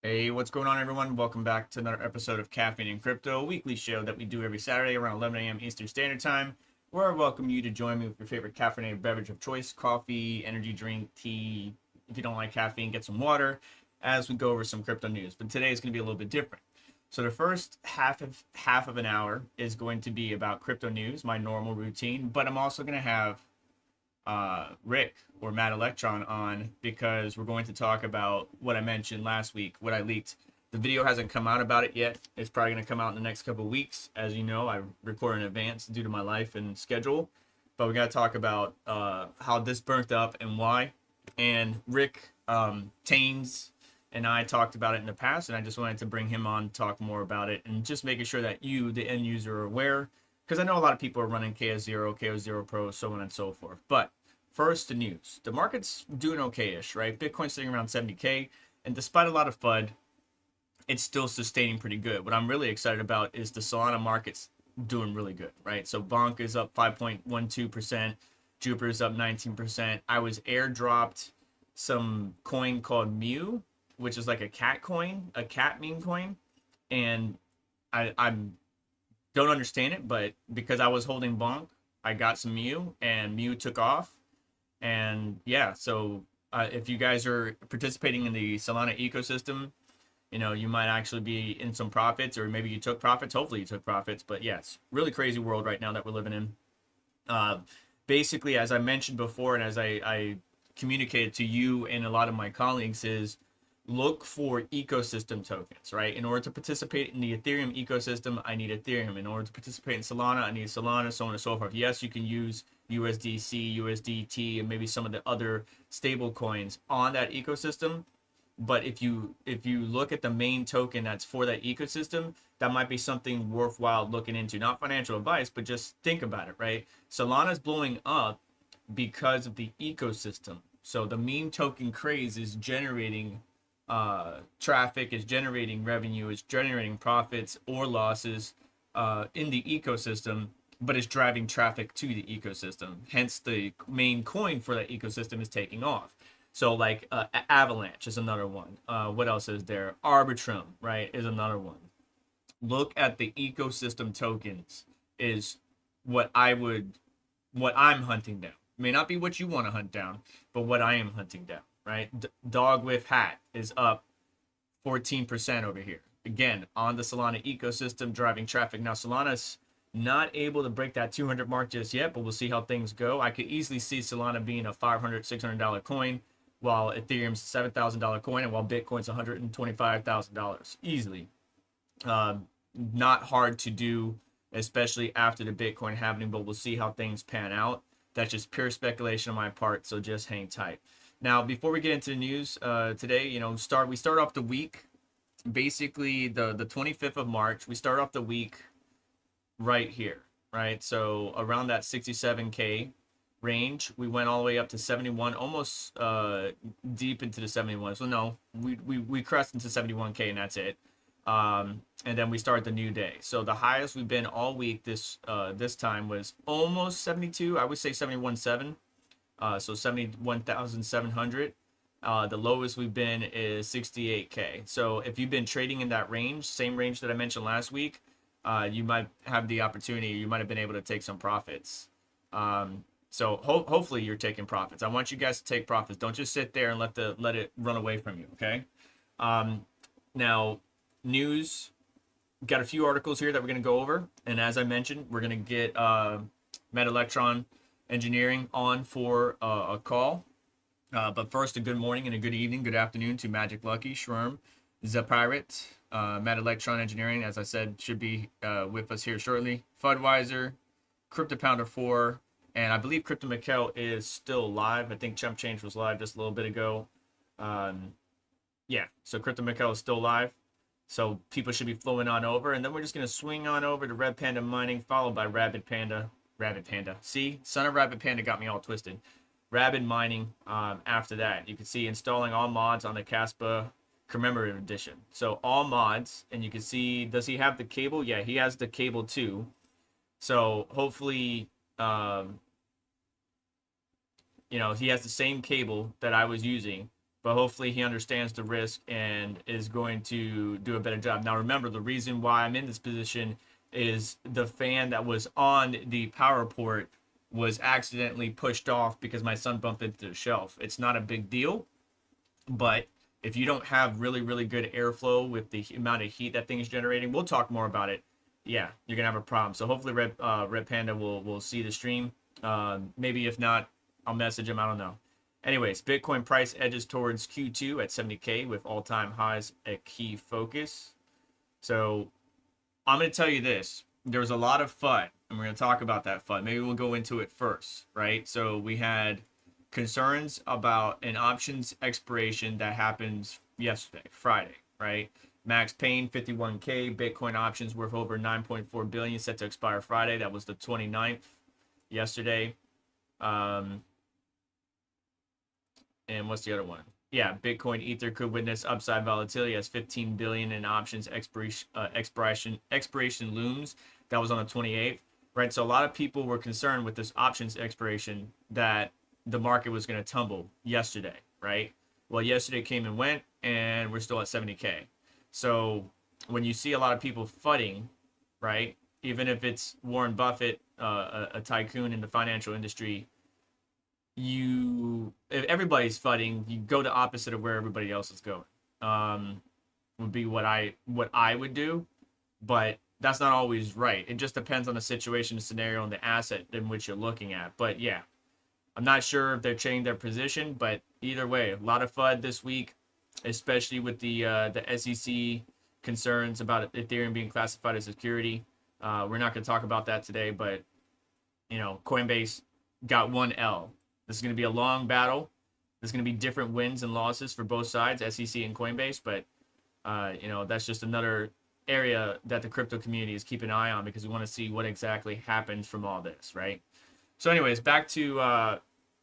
Hey, what's going on, everyone? Welcome back to another episode of Caffeine Crypto, a weekly show that we do every Saturday around 11 a.m. Eastern Standard Time, where I welcome you to join me with your favorite caffeinated beverage of choice, coffee, energy drink, tea. If you don't like caffeine, get some water as we go over some crypto news. But today is going to be a little bit different. So the first half of an hour is going to be about crypto news, my normal routine, but I'm also going to have Rick or Matt Electron on because we're going to talk about what I mentioned last week, what I leaked. The video hasn't come out about it yet. It's probably going to come out in the next couple of weeks. As you know, I record in advance due to my life and schedule. But we got to talk about how this burnt up and why. And Rick Taines and I talked about it in the past, and I just wanted to bring him on to talk more about it and just making sure that you, the end user, are aware. Because I know a lot of people are running KS0, KO0 Pro, so on and so forth. But first, the news. The market's doing okay-ish, right? Bitcoin's sitting around 70K, and despite a lot of FUD, it's still sustaining pretty good. What I'm really excited about is the Solana market's doing really good, right? So Bonk is up 5.12%, Jupiter's up 19%. I was airdropped some coin called Mew, which is like a cat coin, a cat meme coin, and I'm don't understand it, but because I was holding Bonk, I got some Mew, and Mew took off. And yeah, so if you guys are participating in the Solana ecosystem, you know, you might actually be in some profits, or maybe you took profits. Hopefully you took profits. But yes, really crazy world right now that we're living in. Basically, as I mentioned before, and as I communicated to you and a lot of my colleagues, is look for ecosystem tokens, right? In order to participate in the Ethereum ecosystem, I need Ethereum. In order to participate in Solana, I need Solana, so on and so forth. Yes, you can use USDC, USDT, and maybe some of the other stable coins on that ecosystem. But if you look at the main token that's for that ecosystem, that might be something worthwhile looking into. Not financial advice, but just think about it, right? Solana's blowing up because of the ecosystem. So the meme token craze is generating traffic, is generating revenue, is generating profits or losses in the ecosystem, but it's driving traffic to the ecosystem. Hence, the main coin for that ecosystem is taking off. So, like Avalanche is another one. What else is there? Arbitrum, right, is another one. Look at the ecosystem tokens is what I'm hunting down. It may not be what you want to hunt down, but what I am hunting down. Right, Dog with Hat is up 14% over here. Again, on the Solana ecosystem, driving traffic. Now, Solana's not able to break that 200 mark just yet, but we'll see how things go. I could easily see Solana being a $500, $600 coin, while Ethereum's a $7,000 coin, and while Bitcoin's $125,000 easily. Not hard to do, especially after the Bitcoin happening, but we'll see how things pan out. That's just pure speculation on my part, so just hang tight. Now, before we get into the news today, you know, we start off the week, basically the 25th of March. We start off the week right here, right? So around that 67K range, we went all the way up to 71, almost deep into the 71. So no, we crest into 71K, and that's it. And then we start the new day. So the highest we've been all week this time was almost 72. I would say 71.7. So 71,700. The lowest we've been is 68K. So if you've been trading in that range, same range that I mentioned last week, you might have the opportunity. You might have been able to take some profits. So hopefully you're taking profits. I want you guys to take profits. Don't just sit there and let it run away from you. Okay. Now, news. Got a few articles here that we're going to go over, and as I mentioned, we're going to get Matt Electron Engineering on for a call. But first, a good morning and a good evening, good afternoon to Magic Lucky, Shroom, Zapirate, Matt Electron Engineering, as I said, should be with us here shortly. Fudweiser, Crypto Pounder 4, and I believe Crypto Mikkel is still live. I think Chump Change was live just a little bit ago. Yeah, so Crypto Mikkel is still live. So people should be flowing on over, and then we're just going to swing on over to Red Panda Mining, followed by Rabbit Panda. See, Son of Rabbit Panda got me all twisted. Rabbit Mining after that. You can see installing all mods on the Caspa Commemorative Edition. So all mods, and you can see, does he have the cable? Yeah, he has the cable too. So hopefully, you know, he has the same cable that I was using, but hopefully he understands the risk and is going to do a better job. Now, remember, the reason why I'm in this position is the fan that was on the power port was accidentally pushed off because my son bumped into the shelf. It's not a big deal, but if you don't have really, really good airflow with the amount of heat that thing's generating, we'll talk more about it. Yeah, you're gonna have a problem. So hopefully Red Panda will see the stream. Maybe if not, I'll message him. I don't know. Anyways, Bitcoin price edges towards Q2 at 70K with all-time highs a key focus. So I'm gonna tell you this. There was a lot of FUD, and we're gonna talk about that FUD. Maybe we'll go into it first, right? So we had concerns about an options expiration that happens yesterday, Friday, right? Max Payne, 51K, Bitcoin options worth over 9.4 billion set to expire Friday. That was the 29th, yesterday. And what's the other one? Yeah, Bitcoin Ether could witness upside volatility as 15 billion in options expiration looms. That was on the 28th, right? So a lot of people were concerned with this options expiration that the market was going to tumble yesterday, right? Well, yesterday came and went, and we're still at 70K. So when you see a lot of people fudding, right, even if it's Warren Buffett, a tycoon in the financial industry, if everybody's fudding, you go the opposite of where everybody else is going. Would be what I would do, but that's not always right. It just depends on the situation, the scenario, and the asset in which you're looking at. But yeah, I'm not sure if they're changing their position, but either way, a lot of FUD this week, especially with the SEC concerns about Ethereum being classified as security. We're not going to talk about that today, but you know, Coinbase got one L. This is going to be a long battle. There's going to be different wins and losses for both sides, SEC and Coinbase, but you know, that's just another area that the crypto community is keeping an eye on because we want to see what exactly happens from all this, right? So anyways, back to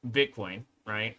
Bitcoin, right?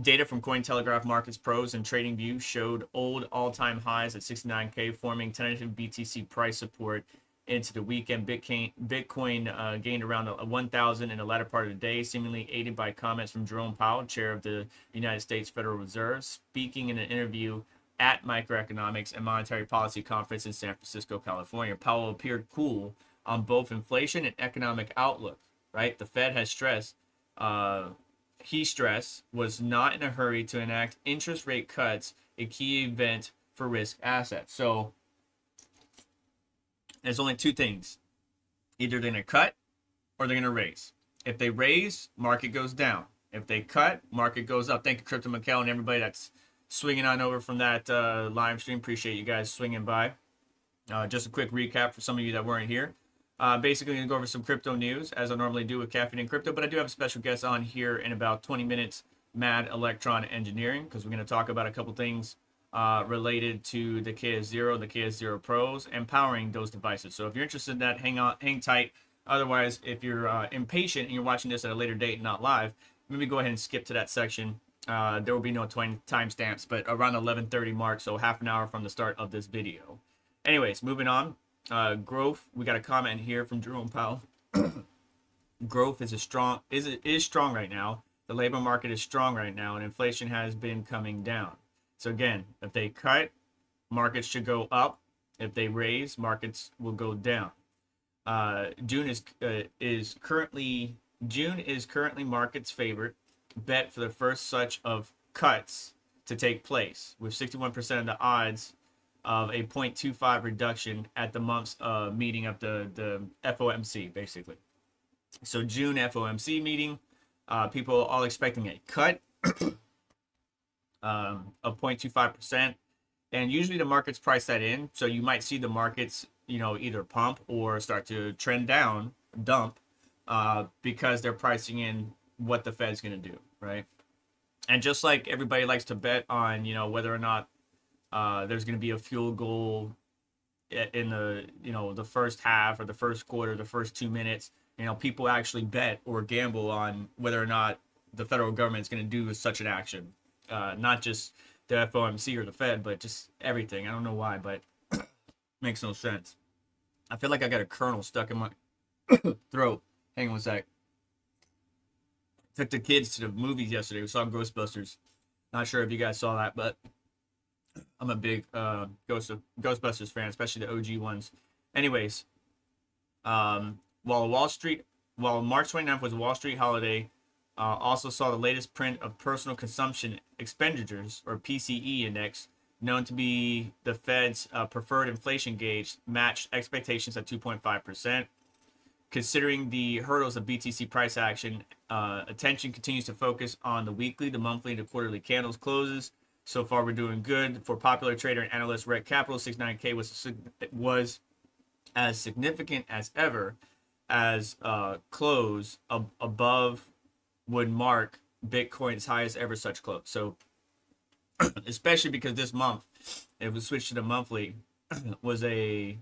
Data from Cointelegraph Markets Pros and TradingView showed old all-time highs at 69K, forming tentative BTC price support into the weekend. Bitcoin gained around 1,000 in the latter part of the day, seemingly aided by comments from Jerome Powell, chair of the United States Federal Reserve, speaking in an interview at Microeconomics and Monetary Policy Conference in San Francisco, California. Powell appeared cool on both inflation and economic outlook, right? The Fed has stressed, he stressed, was not in a hurry to enact interest rate cuts, a key event for risk assets. So there's only two things. Either they're going to cut or they're going to raise. If they raise, market goes down. If they cut, market goes up. Thank you, Crypto Mikkel, and everybody that's swinging on over from that live stream. Appreciate you guys swinging by. Just a quick recap for some of you that weren't here. Basically, going to go over some crypto news, as I normally do with Caffeine Crypto, but I do have a special guest on here in about 20 minutes, Mad Electron Engineering, because we're going to talk about a couple things related to the KS0, the KS0 Pros, and powering those devices. So if you're interested in that, hang tight. Otherwise, if you're impatient and you're watching this at a later date and not live, maybe go ahead and skip to that section. There will be no timestamps, but around 11:30 mark, so half an hour from the start of this video. Anyways, moving on. Growth. We got a comment here from Jerome Powell. Growth is strong right now. The labor market is strong right now, and inflation has been coming down. So again, if they cut, markets should go up. If they raise, markets will go down. June is currently market's favorite bet for the first such of cuts to take place, with 61% of the odds of a 0.25 reduction at the month's meeting of the FOMC, basically. So June FOMC meeting, people all expecting a cut of 0.25%, and usually the markets price that in. So you might see the markets, you know, either pump or start to trend down, dump, because they're pricing in what the Fed's going to do, right? And just like everybody likes to bet on, you know, whether or not there's going to be a field goal in the, you know, the first half or the first quarter, the first 2 minutes, you know, people actually bet or gamble on whether or not the federal government is going to do such an action. Not just the FOMC or the Fed, but just everything. I don't know why, but makes no sense. I feel like I got a kernel stuck in my throat. Hang on a sec. Took the kids to the movies yesterday. We saw Ghostbusters. Not sure if you guys saw that, but I'm a big Ghostbusters fan, especially the OG ones. Anyways, while March 29th was a Wall Street holiday, also saw the latest print of personal consumption expenditures, or PCE index, known to be the Fed's preferred inflation gauge, matched expectations at 2.5%. Considering the hurdles of BTC price action, attention continues to focus on the weekly, the monthly, and the quarterly candles closes. So far, we're doing good. For popular trader and analyst Rec Capital, 69K was as significant as ever, as close above would mark Bitcoin's highest ever such close. So, especially because this month, it was switched to the monthly, was a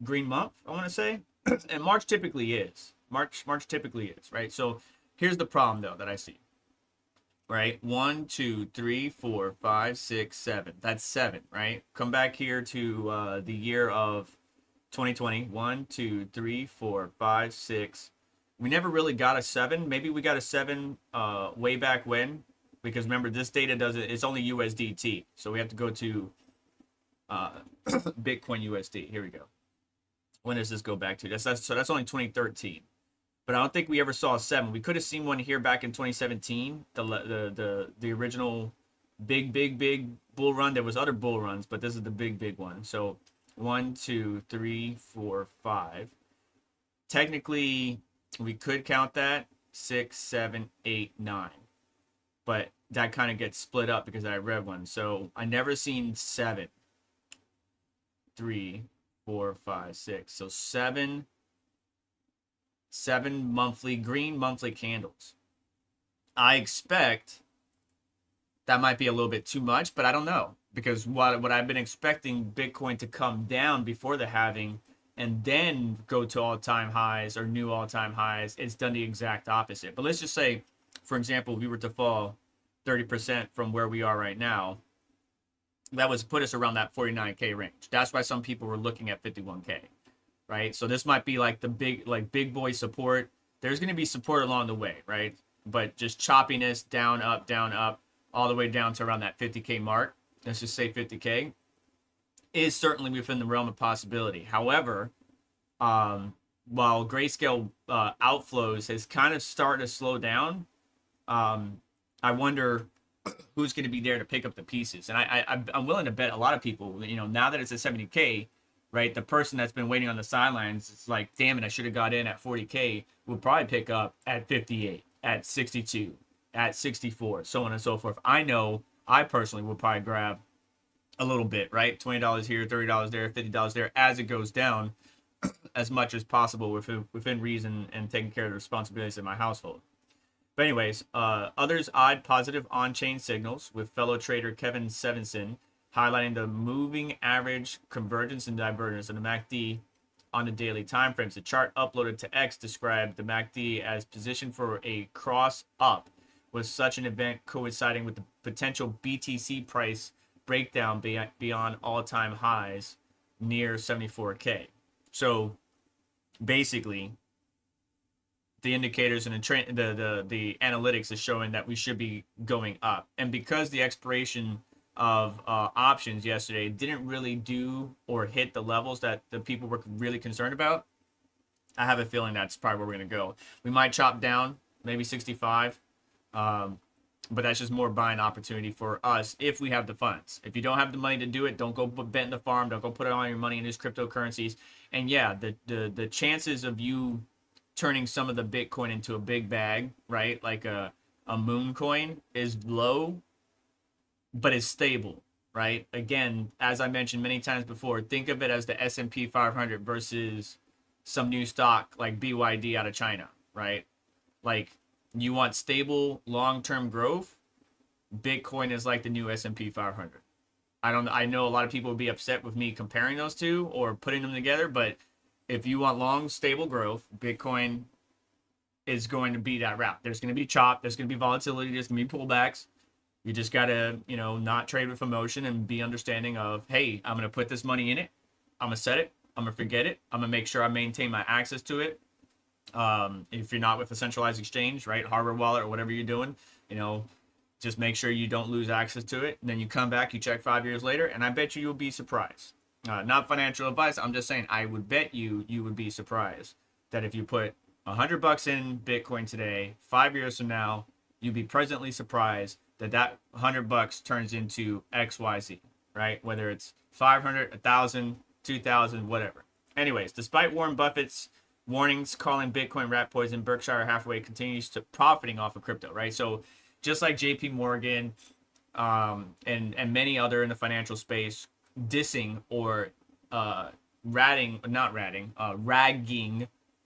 green month, I want to say. And March typically is. March typically is, right? So here's the problem though that I see. Right? 1, 2, 3, 4, 5, 6, 7. That's 7, right? Come back here to the year of 2020. 1, 2, 3, 4, 5, 6. We never really got a 7. Maybe we got a 7 way back when, because remember this data doesn't. It's only USDT, so we have to go to Bitcoin USD. Here we go. When does this go back to? So that's only 2013. But I don't think we ever saw a 7. We could have seen one here back in 2017, the original big bull run. There was other bull runs, but this is the big one. So 1, 2, 3, 4, 5. Technically, we could count that 6, 7, 8, 9. But that kind of gets split up because I read one. So I never seen 7, 3, 4, 5, 6. So seven monthly green monthly candles. I expect that might be a little bit too much, but I don't know, because what I've been expecting Bitcoin to come down before the halving and then go to all-time highs or new all-time highs. It's done the exact opposite. But let's just say, for example, if we were to fall 30% from where we are right now, that would put us around that 49K range. That's why some people were looking at 51K, right? So this might be like the big boy support. There's going to be support along the way, right? But just choppiness, down, up, all the way down to around that 50K mark. Let's just say 50K is certainly within the realm of possibility. However, while grayscale outflows has kind of started to slow down, I wonder who's going to be there to pick up the pieces. And I'm willing to bet a lot of people, now that it's at 70K, right, the person that's been waiting on the sidelines, it's like, damn it, I should have got in at 40K, will probably pick up at 58, at 62, at 64, so on and so forth. I know I personally will probably grab a little bit, right? $20 here, $30 there, $50 there, as it goes down, as much as possible within reason, and taking care of the responsibilities in my household. But anyways, others eyed positive on-chain signals, with fellow trader Kevin Sevenson highlighting the moving average convergence and divergence of the MACD on the daily time frames. The chart uploaded to X described the MACD as positioned for a cross up, with such an event coinciding with the potential BTC price breakdown beyond all-time highs near 74K. So basically, the indicators and the analytics is showing that we should be going up. And because the expiration of options yesterday didn't really do or hit the levels that the people were really concerned about, I have a feeling that's probably where we're going to go. We might chop down, maybe 65, but that's just more buying opportunity for us if we have the funds. If you don't have the money to do it, don't go bet in the farm. Don't go put all your money in these cryptocurrencies. And yeah, the chances of you turning some of the Bitcoin into a big bag, right, like a moon coin, is low, but is stable, right? Again, as I mentioned many times before, think of it as the S&P 500 versus some new stock like BYD out of China, right? Like, you want stable long-term growth, Bitcoin is like the new S&P 500. I know a lot of people would be upset with me comparing those two or putting them together, but if you want long, stable growth, Bitcoin is going to be that route. There's going to be chop. There's going to be volatility. There's going to be pullbacks. You just got to, not trade with emotion and be understanding of, hey, I'm going to put this money in it. I'm going to set it. I'm going to forget it. I'm going to make sure I maintain my access to it. If you're not with a centralized exchange, right, hardware wallet or whatever you're doing, you know, just make sure you don't lose access to it. And then you come back, you check 5 years later, and I bet you'll be surprised. Not financial advice. I'm just saying I would bet you would be surprised that if you put $100 in Bitcoin today, 5 years from now, you'd be pleasantly surprised that that $100 turns into XYZ, right? Whether it's 500, 1,000, 2,000, whatever. Anyways, despite Warren Buffett's warnings calling Bitcoin rat poison, Berkshire Hathaway continues to profiting off of crypto, right? So just like JP Morgan and many other in the financial space dissing or ragging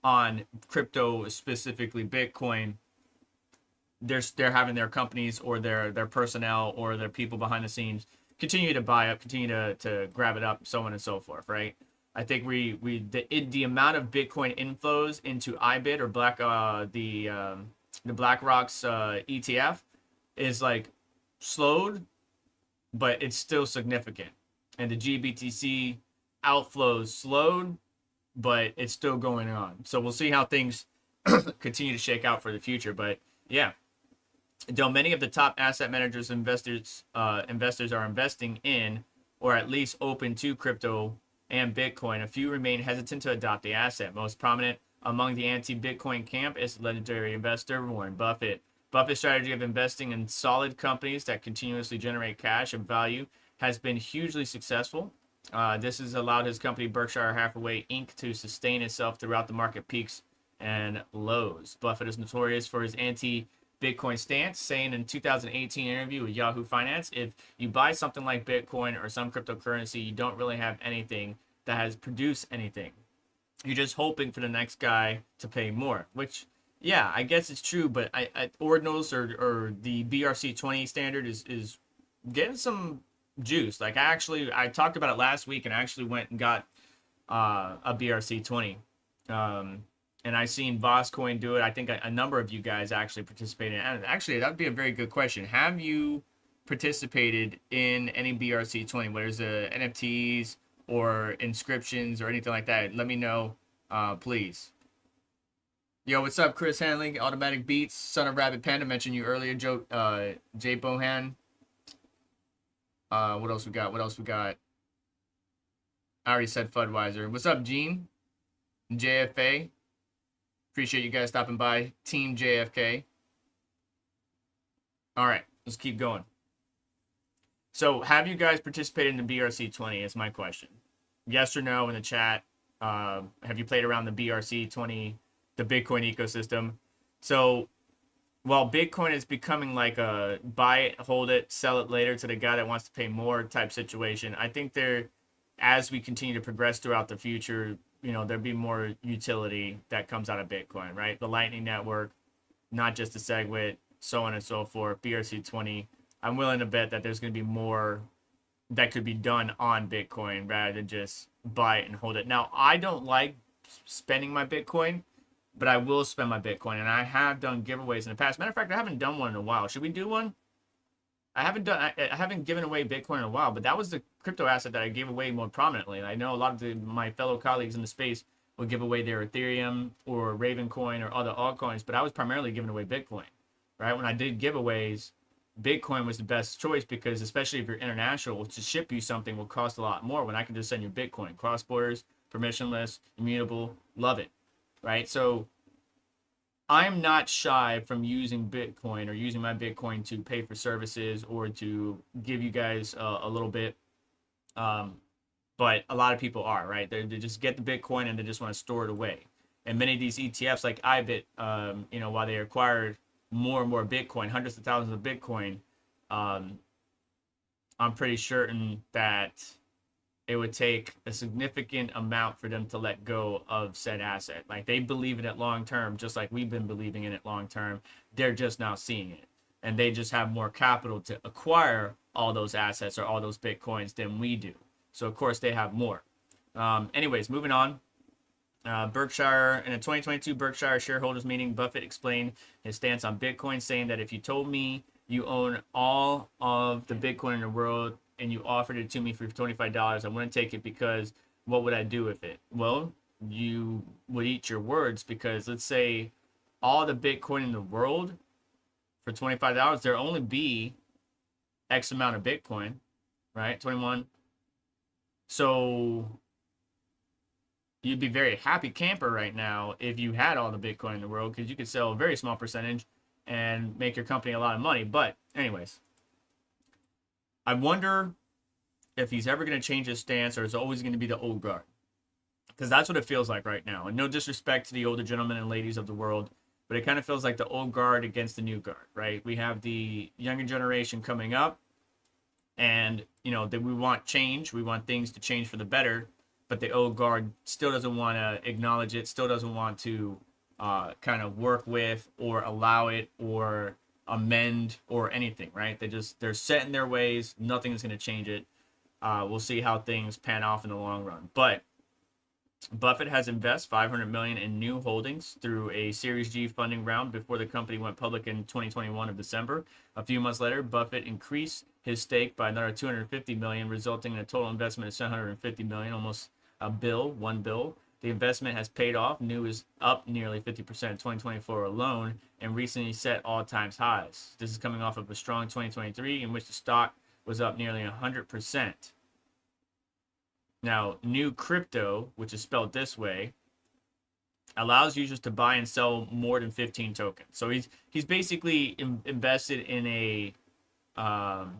on crypto, specifically Bitcoin, they're having their companies or their personnel or their people behind the scenes continue to buy up, continue to grab it up, so on and so forth, right? I think the amount of Bitcoin inflows into IBIT or the BlackRock's ETF is like slowed, but it's still significant. And the GBTC outflows slowed, but it's still going on. So we'll see how things continue to shake out for the future. But yeah, though many of the top asset managers, investors are investing in, or at least open to crypto and Bitcoin, a few remain hesitant to adopt the asset. Most prominent among the anti-Bitcoin camp is legendary investor Warren Buffett. Buffett's strategy of investing in solid companies that continuously generate cash and value has been hugely successful. This has allowed his company Berkshire Hathaway Inc. to sustain itself throughout the market peaks and lows. Buffett is notorious for his anti-Bitcoin stance, saying in a 2018 interview with Yahoo Finance, if you buy something like Bitcoin or some cryptocurrency, you don't really have anything that has produced anything. You're just hoping for the next guy to pay more, which, yeah, I guess it's true, but Ordinals or the BRC20 standard is getting some juice. Like I talked about it last week and I actually went and got a BRC20. And I seen Voscoin do it. I think a number of you guys actually participated. And actually, that'd be a very good question. Have you participated in any BRC20, whether it's NFTs or inscriptions or anything like that? Let me know, please. Yo, what's up, Chris Hanley, Automatic Beats, Son of Rabbit Panda, mentioned you earlier, Jay Bohan. What else we got? I already said Fudweiser. What's up, Gene? JFA. Appreciate you guys stopping by. Team JFK. All right, let's keep going. So, have you guys participated in the BRC20 is my question. Yes or no in the chat. Have you played around the BRC20, the Bitcoin ecosystem? So, while Bitcoin is becoming like a buy it, hold it, sell it later to the guy that wants to pay more type situation, I think as we continue to progress throughout the future, there'll be more utility that comes out of Bitcoin, right? The Lightning Network, not just the SegWit, so on and so forth, BRC20. I'm willing to bet that there's going to be more that could be done on Bitcoin rather than just buy it and hold it. Now, I don't like spending my Bitcoin, but I will spend my Bitcoin, and I have done giveaways in the past. Matter of fact, I haven't done one in a while. Should we do one? I haven't given away Bitcoin in a while, but that was the crypto asset that I gave away more prominently. And I know a lot of my fellow colleagues in the space would give away their Ethereum or Ravencoin or other altcoins, but I was primarily giving away Bitcoin, right? When I did giveaways, Bitcoin was the best choice because, especially if you're international, to ship you something will cost a lot more when I can just send you Bitcoin. Cross borders, permissionless, immutable, love it, right? So I'm not shy from using Bitcoin or using my Bitcoin to pay for services or to give you guys a little bit. But a lot of people are, right? They just get the Bitcoin and they just want to store it away. And many of these ETFs like IBIT, while they acquired more and more Bitcoin, hundreds of thousands of Bitcoin, I'm pretty certain that it would take a significant amount for them to let go of said asset. Like, they believe in it long term, just like we've been believing in it long term. They're just now seeing it, and they just have more capital to acquire all those assets or all those Bitcoins than we do. So of course they have more. Anyways, moving on. Berkshire, in a 2022 Berkshire shareholders meeting, Buffett explained his stance on Bitcoin, saying that if you told me you own all of the Bitcoin in the world and you offered it to me for $25, I wouldn't take it because what would I do with it? Well, you would eat your words, because let's say all the Bitcoin in the world for $25, there'll only be X amount of Bitcoin, right? 21. So you'd be very happy camper right now if you had all the Bitcoin in the world, because you could sell a very small percentage and make your company a lot of money. But anyways, I wonder if he's ever going to change his stance, or it's always going to be the old guard, because that's what it feels like right now. And no disrespect to the older gentlemen and ladies of the world, but it kind of feels like the old guard against the new guard, right? We have the younger generation coming up, and that we want change, we want things to change for the better, but the old guard still doesn't want to acknowledge it, still doesn't want to kind of work with or allow it or amend or anything, right? They're set in their ways. Nothing's going to change it. We'll see how things pan off in the long run. But Buffett has invested $500 million in new holdings through a Series G funding round before the company went public in 2021 of December. A few months later, Buffett increased his stake by another $250 million, resulting in a total investment of $750 million, almost $1 billion. The investment has paid off. New is up nearly 50% in 2024 alone, and recently set all-time highs. This is coming off of a strong 2023 in which the stock was up nearly 100%. Now, New Crypto, which is spelled this way, allows users to buy and sell more than 15 tokens. So he's basically invested in an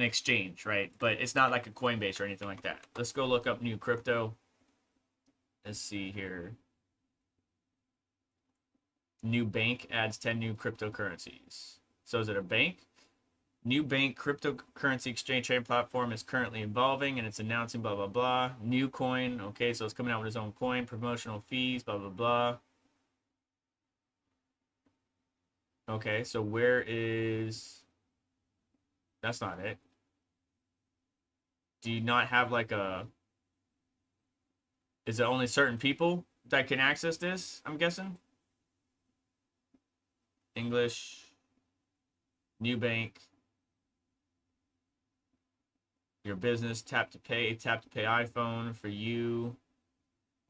exchange, right? But it's not like a Coinbase or anything like that. Let's go look up New Crypto. Let's see here. New bank adds 10 new cryptocurrencies. So is it a bank? New bank cryptocurrency exchange trading platform is currently evolving, and it's announcing blah, blah, blah. New coin. Okay, so it's coming out with its own coin. Promotional fees, blah, blah, blah. Okay, so where is... That's not it. Do you not have like a... Is it only certain people that can access this, I'm guessing? English. New bank. Your business, tap to pay iPhone for you,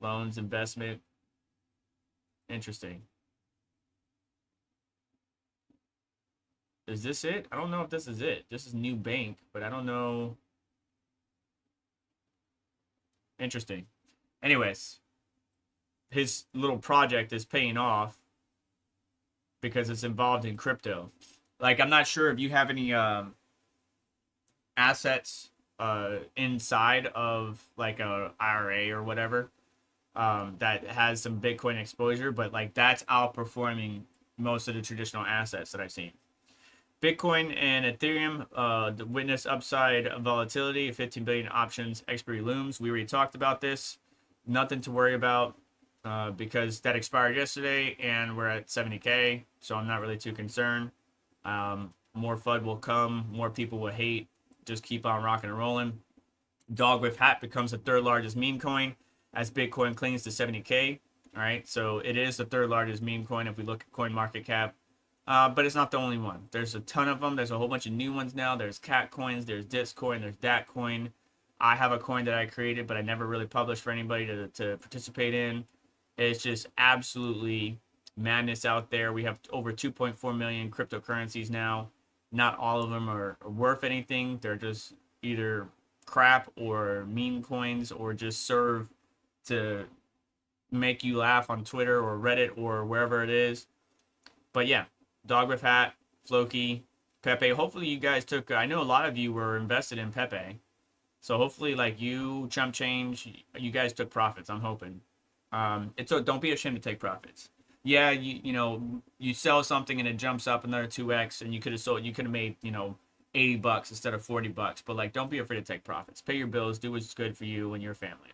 loans, investment. Interesting. Is this it? I don't know if this is it. This is new bank, but I don't know. Interesting. Anyways, his little project is paying off because it's involved in crypto. Like, I'm not sure if you have any assets inside of like a IRA or whatever that has some Bitcoin exposure, but like that's outperforming most of the traditional assets that I've seen. Bitcoin and Ethereum witness upside volatility. 15 billion options expiry looms. We already talked about this. Nothing to worry about because that expired yesterday and we're at 70K, so I'm not really too concerned. More FUD will come, more people will hate. Just keep on rocking and rolling. Dog with hat becomes the third largest meme coin as Bitcoin clings to 70K. All right, so it is the third largest meme coin if we look at coin market cap. But it's not the only one. There's a ton of them. There's a whole bunch of new ones now. There's cat coins, there's Discoin, there's Dat coin. I have a coin that I created, but I never really published for anybody to participate in. It's just absolutely madness out there. We have over 2.4 million cryptocurrencies now. Not all of them are worth anything. They're just either crap or meme coins or just serve to make you laugh on Twitter or Reddit or wherever it is. But yeah, Dog with Hat, Floki, Pepe. Hopefully you guys took, I know a lot of you were invested in Pepe. So hopefully like you, Chump Change, you guys took profits, I'm hoping. Don't be ashamed to take profits. Yeah, you sell something and it jumps up another 2x and you could have made, $80 instead of $40. But like, don't be afraid to take profits. Pay your bills, do what's good for you and your family.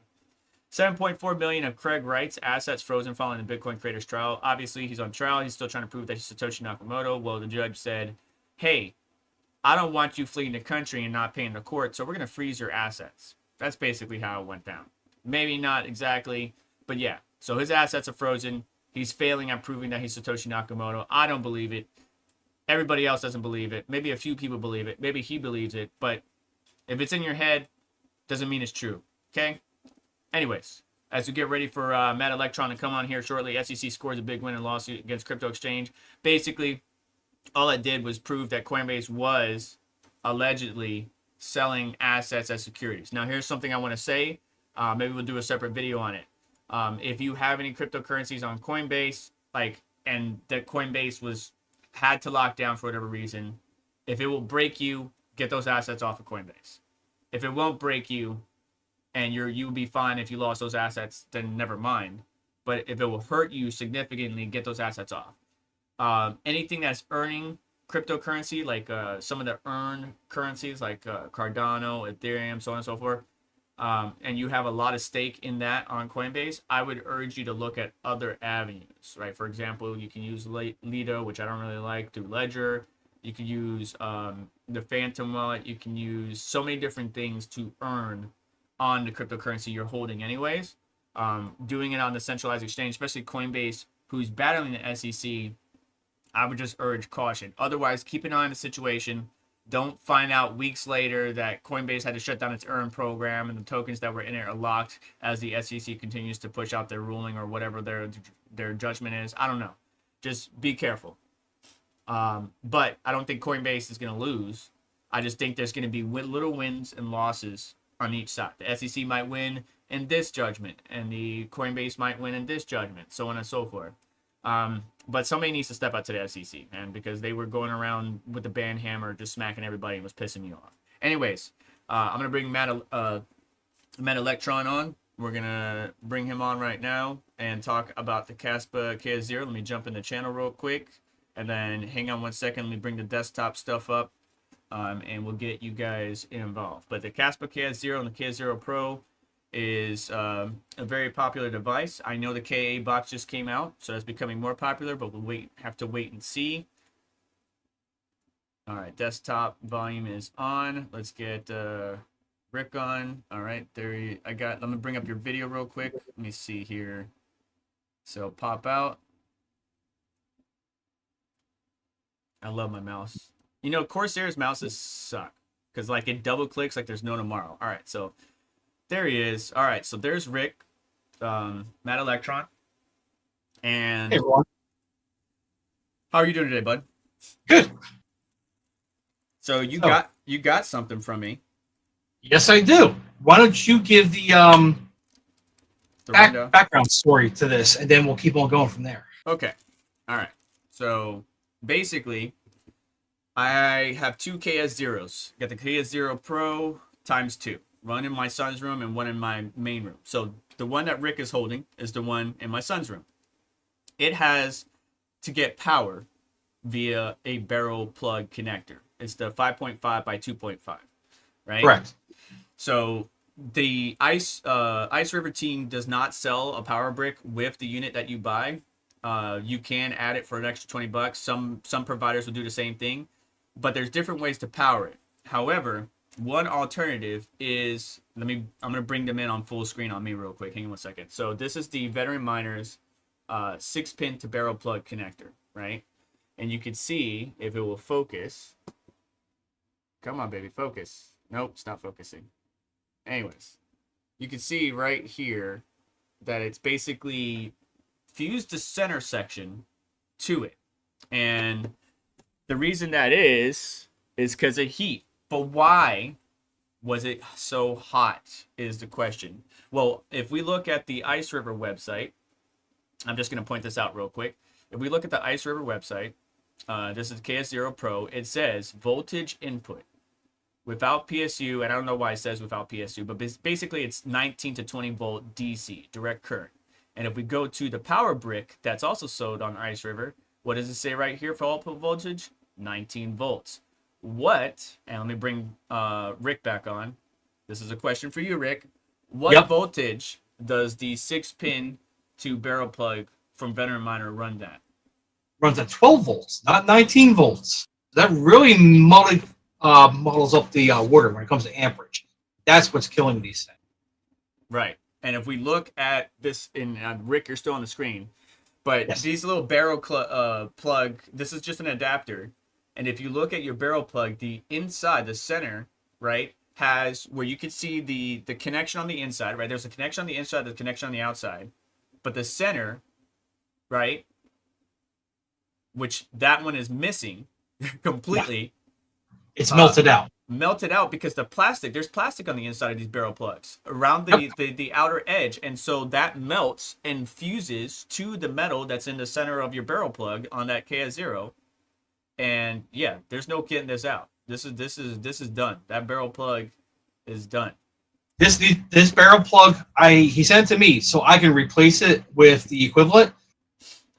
7.4 million of Craig Wright's assets frozen following the Bitcoin creators trial. Obviously, he's on trial. He's still trying to prove that he's Satoshi Nakamoto. Well, the judge said, hey, I don't want you fleeing the country and not paying the court, so we're going to freeze your assets. That's basically how it went down. Maybe not exactly, but yeah. So his assets are frozen. He's failing at proving that he's Satoshi Nakamoto. I don't believe it. Everybody else doesn't believe it. Maybe a few people believe it. Maybe he believes it. But if it's in your head, doesn't mean it's true. Okay? Anyways, as we get ready for Matt Electron to come on here shortly. SEC scores a big win in a lawsuit against crypto exchange. Basically, all it did was prove that Coinbase was allegedly selling assets as securities. Now, here's something I want to say. Maybe we'll do a separate video on it. If you have any cryptocurrencies on Coinbase, and that Coinbase had to lock down for whatever reason, if it will break you, get those assets off of Coinbase. If it won't break you, and you'll be fine if you lost those assets, then never mind. But if it will hurt you significantly, get those assets off. Anything that's earning cryptocurrency, like some of the earned currencies like Cardano, Ethereum, so on and so forth, and you have a lot of stake in that on Coinbase, I would urge you to look at other avenues, right? For example, you can use Lido, which I don't really like, through Ledger. You can use the Phantom wallet. You can use so many different things to earn on the cryptocurrency you're holding anyways. Doing it on the centralized exchange, especially Coinbase, who's battling the SEC, I would just urge caution. Otherwise, keep an eye on the situation. Don't find out weeks later that Coinbase had to shut down its earn program and the tokens that were in it are locked as the SEC continues to push out their ruling or whatever their judgment is. I don't know. Just be careful. But I don't think Coinbase is going to lose. I just think there's going to be little wins and losses on each side. The SEC might win in this judgment, and the Coinbase might win in this judgment, so on and so forth. But somebody needs to step out to the SEC, man, because they were going around with the ban hammer, just smacking everybody and was pissing me off. Anyways, I'm going to bring Matt Electron on. We're going to bring him on right now and talk about the Kaspa KS0. Let me jump in the channel real quick, and then hang on 1 second. Let me bring the desktop stuff up, and we'll get you guys involved. But the Kaspa KS0 and the KS0 Pro is a very popular device. I know the KA box just came out, so it's becoming more popular, but we'll have to wait and see. All right, desktop volume is on. Let's get Rick on. All right, let me bring up your video real quick. Let me see here. So pop out. I love my mouse. You know, Corsair's mouses suck because it double clicks like there's no tomorrow. All right, so there he is. All right, so there's Rick, Matt Electron. And hey, everyone. How are you doing today, bud? Good. So you got something from me. Yes, I do. Why don't you give the background story to this, and then we'll keep on going from there. Okay. All right. So basically, I have two KS0s. Got the KS0 Pro ×2. One in my son's room and one in my main room. So the one that Rick is holding is the one in my son's room. It has to get power via a barrel plug connector. It's the 5.5 by 2.5, right? Correct. So the Ice River team does not sell a power brick with the unit that you buy. You can add it for an extra $20. Some providers will do the same thing, but there's different ways to power it. However, one alternative is, I'm going to bring them in on full screen on me real quick. Hang on 1 second. So this is the Veteran Miners 6-pin to barrel plug connector, right? And you can see if it will focus. Come on, baby, focus. Nope, it's not focusing. Anyways, you can see right here that it's basically fused the center section to it. And the reason that is because of heat. But why was it so hot is the question. Well, if we look at the Ice River website, I'm just going to point this out real quick. If we look at the Ice River website, this is KS0 Pro, it says voltage input without PSU, and I don't know why it says without PSU, but basically it's 19 to 20 volt DC, direct current. And if we go to the power brick that's also sold on Ice River, what does it say right here for output voltage? 19 volts. What, and let me bring Rick back on. This is a question for you, Rick. What voltage does the 6-pin to barrel plug from Veteran Miner run at? Runs at 12 volts, not 19 volts. That really models up the water when it comes to amperage. That's what's killing these things. Right. And if we look at this, Rick, you're still on the screen, but these little barrel plug, this is just an adapter. And if you look at your barrel plug, the inside, the center, right, has where you can see the connection on the inside, right? There's a connection on the inside, there's a connection on the outside, but the center, right, which that one is missing completely. It's melted out. Melted out because there's plastic on the inside of these barrel plugs around the outer edge, and so that melts and fuses to the metal that's in the center of your barrel plug on that KS0. And yeah, there's no getting this out. This is done. That barrel plug is done. This barrel plug, he sent it to me so I can replace it with the equivalent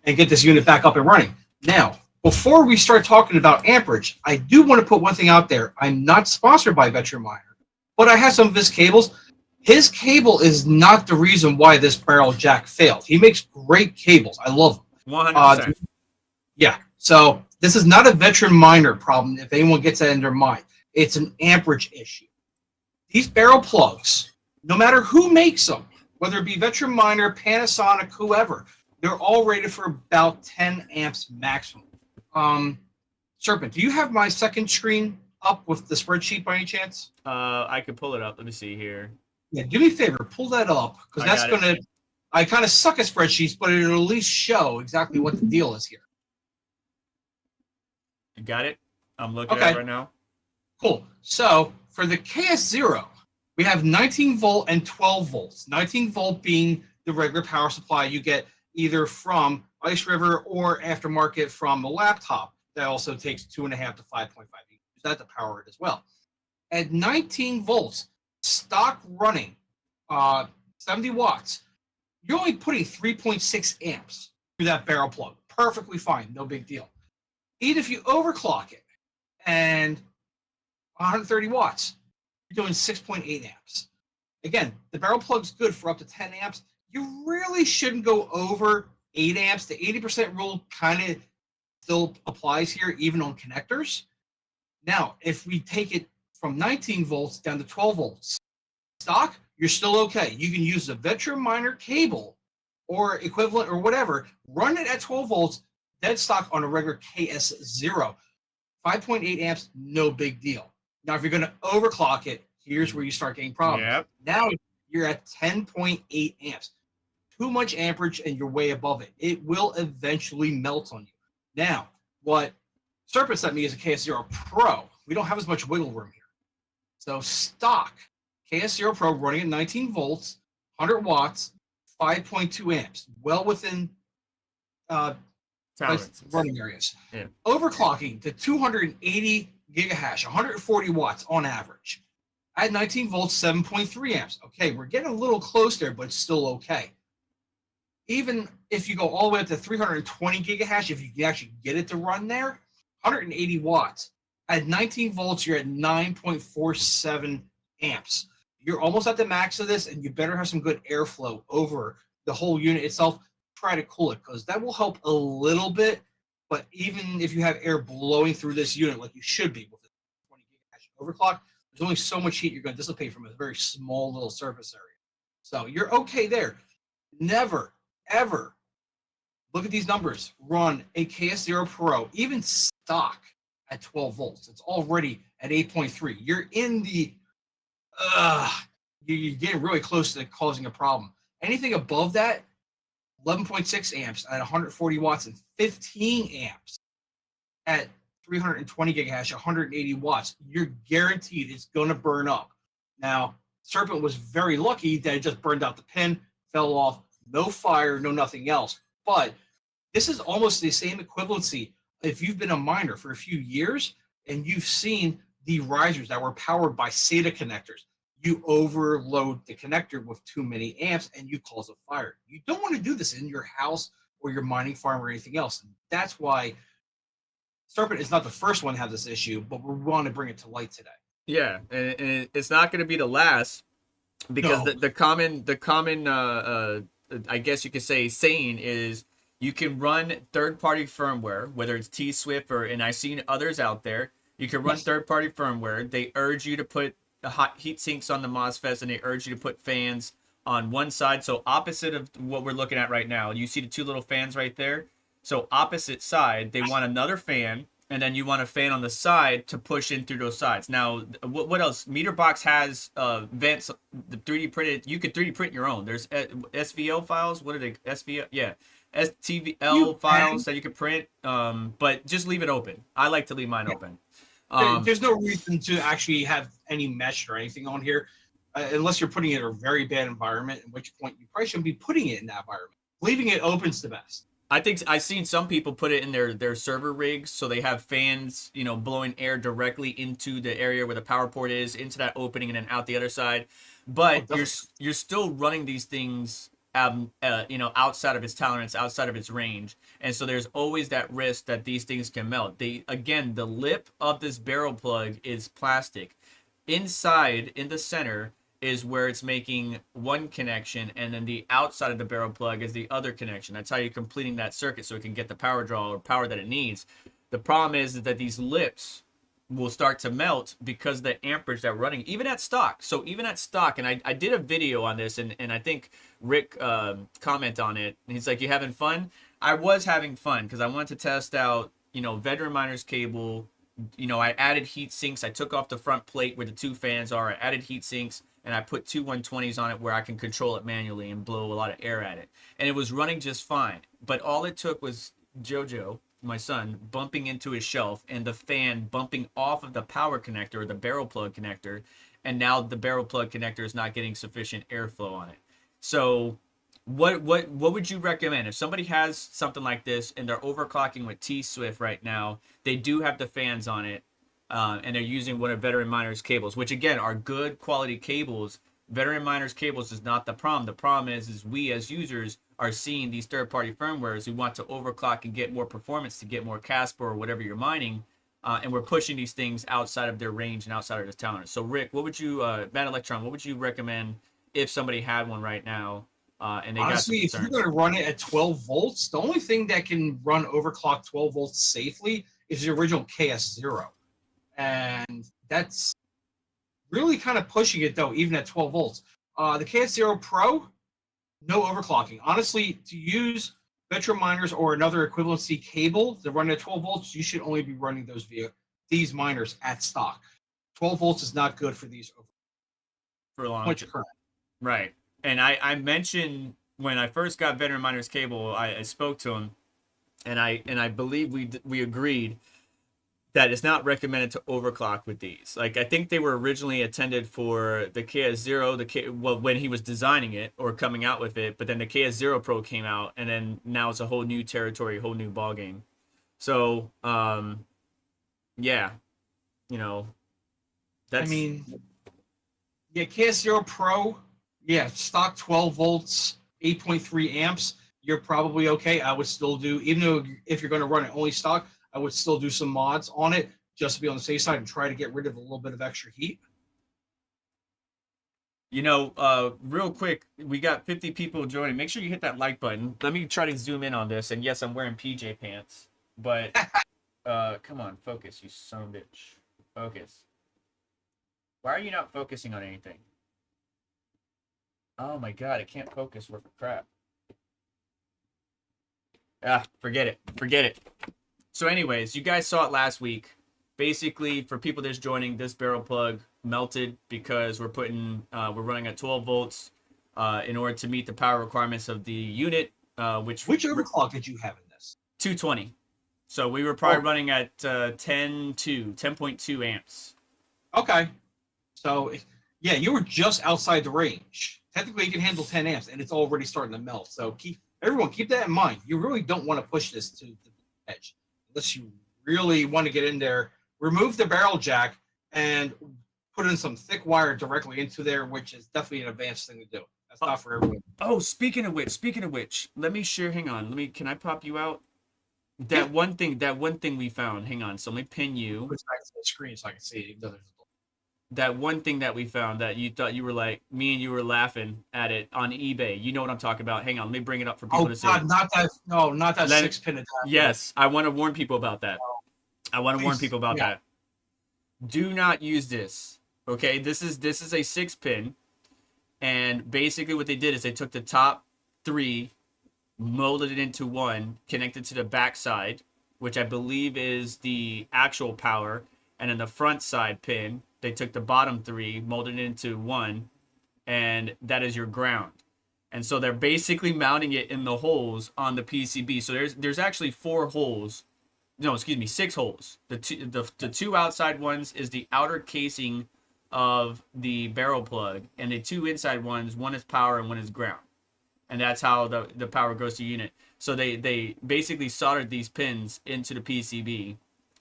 and get this unit back up and running. Now, before we start talking about amperage, I do want to put one thing out there. I'm not sponsored by Veteran Miner, but I have some of his cables. His cable is not the reason why this barrel jack failed. He makes great cables. I love them. 100%. Yeah. So this is not a Veteran Miner problem. If anyone gets that in their mind, it's an amperage issue. These barrel plugs, no matter who makes them, whether it be Veteran Miner, Panasonic, whoever, they're all rated for about 10 amps maximum. Serpent, do you have my second screen up with the spreadsheet by any chance? I could pull it up. Let me see here. Yeah, do me a favor, pull that up, because that's gonna. I kind of suck at spreadsheets, but it'll at least show exactly what the deal is here. You got it? I'm looking at it right now. Cool. So for the KS0, we have 19 volt and 12 volts. 19 volt being the regular power supply you get either from Ice River or aftermarket from a laptop. That also takes 2.5 to 5.5. You use that to power it as well. At 19 volts, stock running, 70 watts, you're only putting 3.6 amps through that barrel plug. Perfectly fine, no big deal. Even if you overclock it and 130 watts, you're doing 6.8 amps. Again, the barrel plug's good for up to 10 amps. You really shouldn't go over 8 amps. The 80% rule kind of still applies here, even on connectors. Now, if we take it from 19 volts down to 12 volts, stock, you're still okay. You can use the Veteran Miner cable or equivalent or whatever, run it at 12 volts, dead stock on a regular KS0. 5.8 amps, no big deal. Now, if you're going to overclock it, here's where you start getting problems. Yep. Now you're at 10.8 amps. Too much amperage and you're way above it. It will eventually melt on you. Now, what Serpent sent me is a KS0 Pro. We don't have as much wiggle room here. So stock KS0 Pro running at 19 volts, 100 watts, 5.2 amps. Well within running areas. Yeah. Overclocking to 280 gigahash, 140 watts on average. At 19 volts, 7.3 amps. Okay, we're getting a little close there, but it's still okay. Even if you go all the way up to 320 gigahash, if you can actually get it to run there, 180 watts. At 19 volts, you're at 9.47 amps. You're almost at the max of this, and you better have some good airflow over the whole unit itself. Try to cool it, because that will help a little bit. But even if you have air blowing through this unit, like you should be with a 20 gigahash overclock, there's only so much heat you're going to dissipate from a very small little surface area. So you're okay there. Never, ever, look at these numbers, run a KS0 Pro, even stock, at 12 volts. It's already at 8.3. You're in the, you're getting really close to causing a problem. Anything above that, 11.6 amps at 140 watts and 15 amps at 320 gigahash, 180 watts, you're guaranteed it's going to burn up. Now, Serpent was very lucky that it just burned out the pin, fell off, no fire, no nothing else. But this is almost the same equivalency if you've been a miner for a few years and you've seen the risers that were powered by SATA connectors. You overload the connector with too many amps and you cause a fire. You don't want to do this in your house or your mining farm or anything else. And that's why Serpent is not the first one to have this issue, but we want to bring it to light today. Yeah, and it's not going to be the last, because the common I guess you could say saying is you can run third-party firmware, whether it's T-Swift and I've seen others out there. You can run third-party firmware. They urge you to put the hot heat sinks on the MOSFETs, and they urge you to put fans on one side. So opposite of what we're looking at right now, you see the two little fans right there. So opposite side, they want another fan and then you want a fan on the side to push in through those sides. Now, what else? MeterBox has vents, the 3D printed. You could 3D print your own. There's SVO files. What are they? SVO, yeah, STVL files that you could print. But just leave it open. I like to leave mine open. There's no reason to actually have any mesh or anything on here, unless you're putting it in a very bad environment. At which point you probably shouldn't be putting it in that environment. Leaving it open's the best. I think I've seen some people put it in their server rigs, so they have fans, blowing air directly into the area where the power port is, into that opening, and then out the other side. But you're still running these things, outside of its tolerance, outside of its range, and so there's always that risk that these things can melt. The lip of this barrel plug is plastic. Inside, in the center, is where it's making one connection, and then the outside of the barrel plug is the other connection. That's how you're completing that circuit so it can get the power draw or power that it needs. The problem is that these lips will start to melt because of the amperage that we're running, even at stock. So even at stock, and I did a video on this, and I think Rick comment on it. He's like, "You having fun?" I was having fun because I wanted to test out, veteran miners cable. I added heat sinks. I took off the front plate where the two fans are. I added heat sinks, and I put two 120s on it where I can control it manually and blow a lot of air at it. And it was running just fine. But all it took was Jojo, my son, bumping into his shelf and the fan bumping off of the power connector or the barrel plug connector. And now the barrel plug connector is not getting sufficient airflow on it. So what would you recommend? If somebody has something like this and they're overclocking with T-Swift right now, they do have the fans on it, and they're using one of Veteran Miners cables, which again are good quality cables. Veteran Miners cables is not the problem. The problem is we as users are seeing these third-party firmwares who want to overclock and get more performance to get more Casper or whatever you're mining, and we're pushing these things outside of their range and outside of their tolerance. So Rick, what would you, Matt Electron, what would you recommend if somebody had one right now? And they honestly, if you're going to run it at 12 volts, the only thing that can run overclock 12 volts safely is the original KS0. And that's really kind of pushing it, though, even at 12 volts. The KS0 Pro, no overclocking. Honestly, to use Veteran Miners or another equivalency cable that run at 12 volts, you should only be running these miners at stock. 12 volts is not good for these. For a long time. Right. And I mentioned when I first got Veteran Miners cable, I spoke to him, and I believe we agreed that it's not recommended to overclock with these. Like, I think they were originally intended for the KS0, when he was designing it or coming out with it, but then the KS0 Pro came out, and then now it's a whole new territory, a whole new ball game. So, yeah, that's. Yeah, KS0 Pro. Yeah, stock 12 volts, 8.3 amps, you're probably okay. I would still do, even though if you're going to run it only stock, I would still do some mods on it just to be on the safe side and try to get rid of a little bit of extra heat. Real quick, we got 50 people joining. Make sure you hit that like button. Let me try to zoom in on this. And yes, I'm wearing PJ pants, but come on, focus, you son of a bitch. Focus. Why are you not focusing on anything? Oh my god, it can't focus worth of crap. Forget it. So anyways, you guys saw it last week. Basically, for people just joining, this barrel plug melted because we're running at 12 volts in order to meet the power requirements of the unit. Which overclock did you have in this? 220. So we were probably running at 10.2 amps. Okay. So, yeah, you were just outside the range. Technically, you can handle 10 amps, and it's already starting to melt. So everyone keep that in mind. You really don't want to push this to the edge unless you really want to get in there. Remove the barrel jack and put in some thick wire directly into there, which is definitely an advanced thing to do. That's not for everyone. Oh, speaking of which, let me share. Hang on. Can I pop you out? That one thing we found. Hang on. So let me pin you. Put back to the screen so I can see it. Even though there's that one thing that we found that you thought you were like, me and you were laughing at it on eBay. You know what I'm talking about. Hang on, let me bring it up for people to see. Oh, not that 6-pin adapter. Yes, I want to warn people about that. That. Do not use this. Okay, this is a 6-pin, and basically what they did is they took the top 3, molded it into one, connected to the back side, which I believe is the actual power, and then the front side pin, they took the bottom 3, molded it into one, and that is your ground. And so they're basically mounting it in the holes on the PCB. So there's actually 4 holes. No, excuse me, 6 holes. The two outside ones is the outer casing of the barrel plug, and the 2 inside ones, one is power and one is ground. And that's how the power goes to unit. So they basically soldered these pins into the PCB,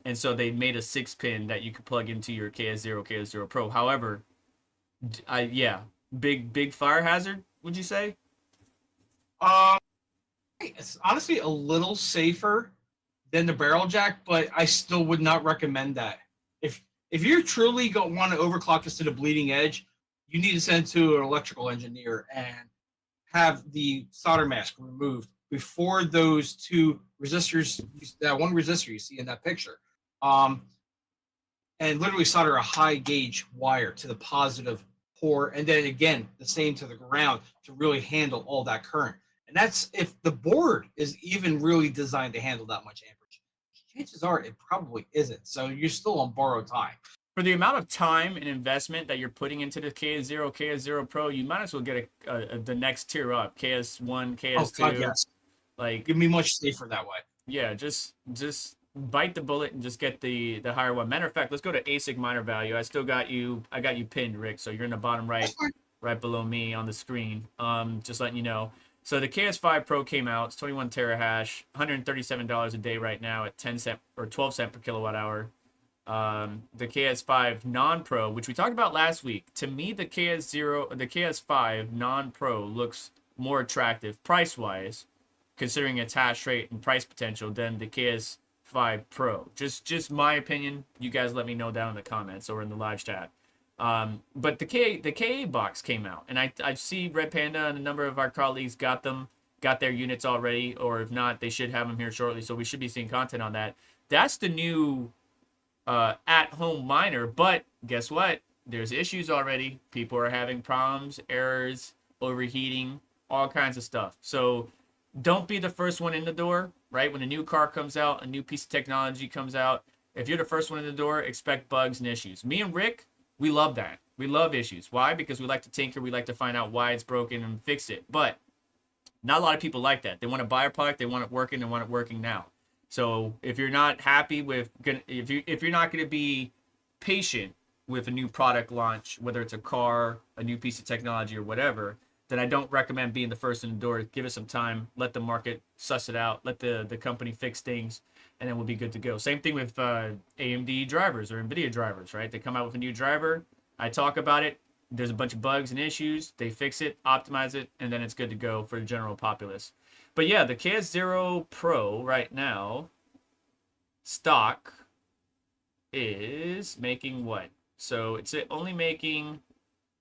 and so they made a 6-pin that you could plug into your KS0, KS0 Pro. However, big fire hazard, would you say? It's honestly a little safer than the barrel jack, but I still would not recommend that. If you truly want to overclock this to the bleeding edge, you need to send it to an electrical engineer and have the solder mask removed before those 2 resistors, that one resistor you see in that picture, and literally solder a high gauge wire to the positive port, and then again the same to the ground to really handle all that current. And that's if the board is even really designed to handle that much amperage. Chances are it probably isn't. So you're still on borrowed time. For the amount of time and investment that you're putting into the KS0, KS0 Pro, you might as well get the next tier up, KS1, KS2. Oh God, yes. Like, give me much safer that way. Yeah, just bite the bullet and just get the higher one. Matter of fact, let's go to ASIC miner value. I got you pinned, Rick. So you're in the bottom right below me on the screen. Just letting you know. So the KS5 Pro came out. It's 21 terahash, $137 a day right now at 10 cent or 12 cent per kilowatt hour. The KS5 non-Pro, which we talked about last week, to me the KS5 non-Pro looks more attractive price-wise, considering its hash rate and price potential, than the KS5 Pro. Just my opinion. You guys let me know down in the comments or in the live chat. But the KA box came out, and I see Red Panda and a number of our colleagues got their units already, or if not, they should have them here shortly. So we should be seeing content on that. That's the new at-home miner. But guess what? There's issues already. People are having problems, errors, overheating, all kinds of stuff. So don't be the first one in the door, right? When a new car comes out, a new piece of technology comes out, if you're the first one in the door, expect bugs and issues. Me and Rick, we love that. We love issues. Why? Because we like to tinker. We like to find out why it's broken and fix it. But not a lot of people like that. They want to buy a product. They want it working. They want it working now. So if you're not happy with, if you're not going to be patient with a new product launch, whether it's a car, a new piece of technology, or whatever, then I don't recommend being the first in the door. Give it some time. Let the market suss it out. Let the company fix things, and then we'll be good to go. Same thing with AMD drivers or Nvidia drivers, right? They come out with a new driver. I talk about it. There's a bunch of bugs and issues. They fix it, optimize it, and then it's good to go for the general populace. But yeah, the KS0 Pro right now, stock is making what? So it's only making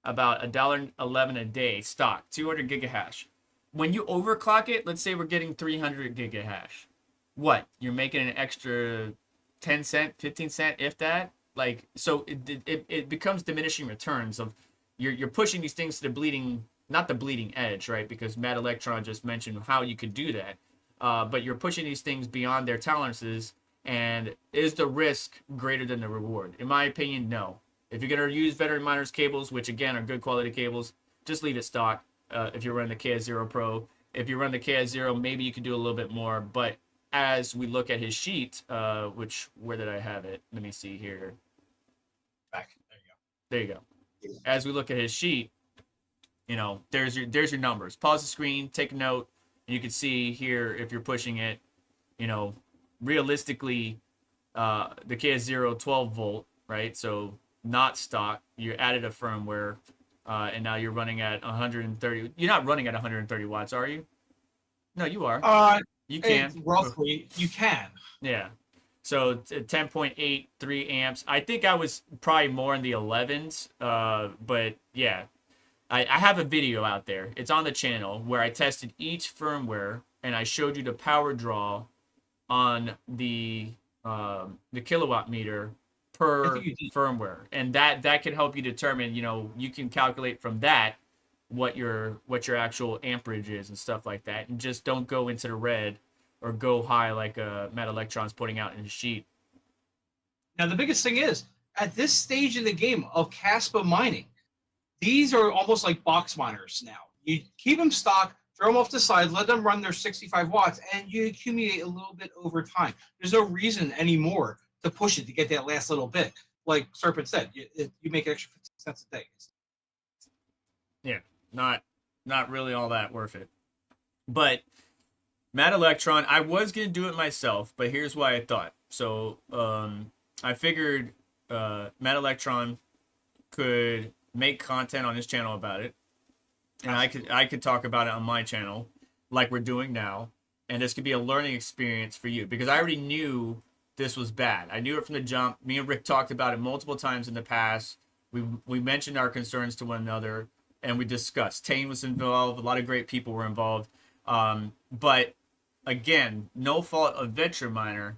about $1.11 a day stock, 200 gigahash. When you overclock it, let's say we're getting 300 gigahash. What? You're making an extra 10 cent, 15 cent, if that? Like, so it becomes diminishing returns of you're pushing these things to the bleeding, not the bleeding edge, right? Because Matt Electron just mentioned how you could do that. But you're pushing these things beyond their tolerances, and is the risk greater than the reward? In my opinion, no. If you're going to use veteran miners cables, which again are good quality cables, just leave it stock. If you're running the KS0 Pro, if you run the KS0, maybe you can do a little bit more. But as we look at his sheet, where did I have it? Let me see here. Back. There you go. As we look at his sheet, there's your numbers. Pause the screen, take a note, and you can see here if you're pushing it, realistically, the KS0 12 volt, right? So not stock. You added a firmware, and now you're running at 130. You're not running at 130 watts, are you? No, you are. You can. Roughly, you can. Yeah. So 10.83 amps. I think I was probably more in the 11s. But yeah, I have a video out there. It's on the channel where I tested each firmware and I showed you the power draw on the kilowatt meter per firmware, and that can help you determine. You can calculate from that what your actual amperage is and stuff like that, and just don't go into the red or go high like Matt Electron's putting out in his sheet. Now, the biggest thing is, at this stage in the game of Caspa mining, these are almost like box miners now. You keep them stock, throw them off the side, let them run their 65 watts, and you accumulate a little bit over time. There's no reason anymore to push it to get that last little bit. Like Serpent said, you make an extra 15 cents a day. Yeah, not really all that worth it. But Matt Electron, I was gonna do it myself, but here's why I thought. So I figured Matt Electron could make content on his channel about it, and I could talk about it on my channel like we're doing now, and this could be a learning experience for you because I already knew this was bad. I knew it from the jump. Me and Rick talked about it multiple times in the past. We mentioned our concerns to one another, and we discussed. Tane was involved. A lot of great people were involved. But again, no fault of Venture Miner,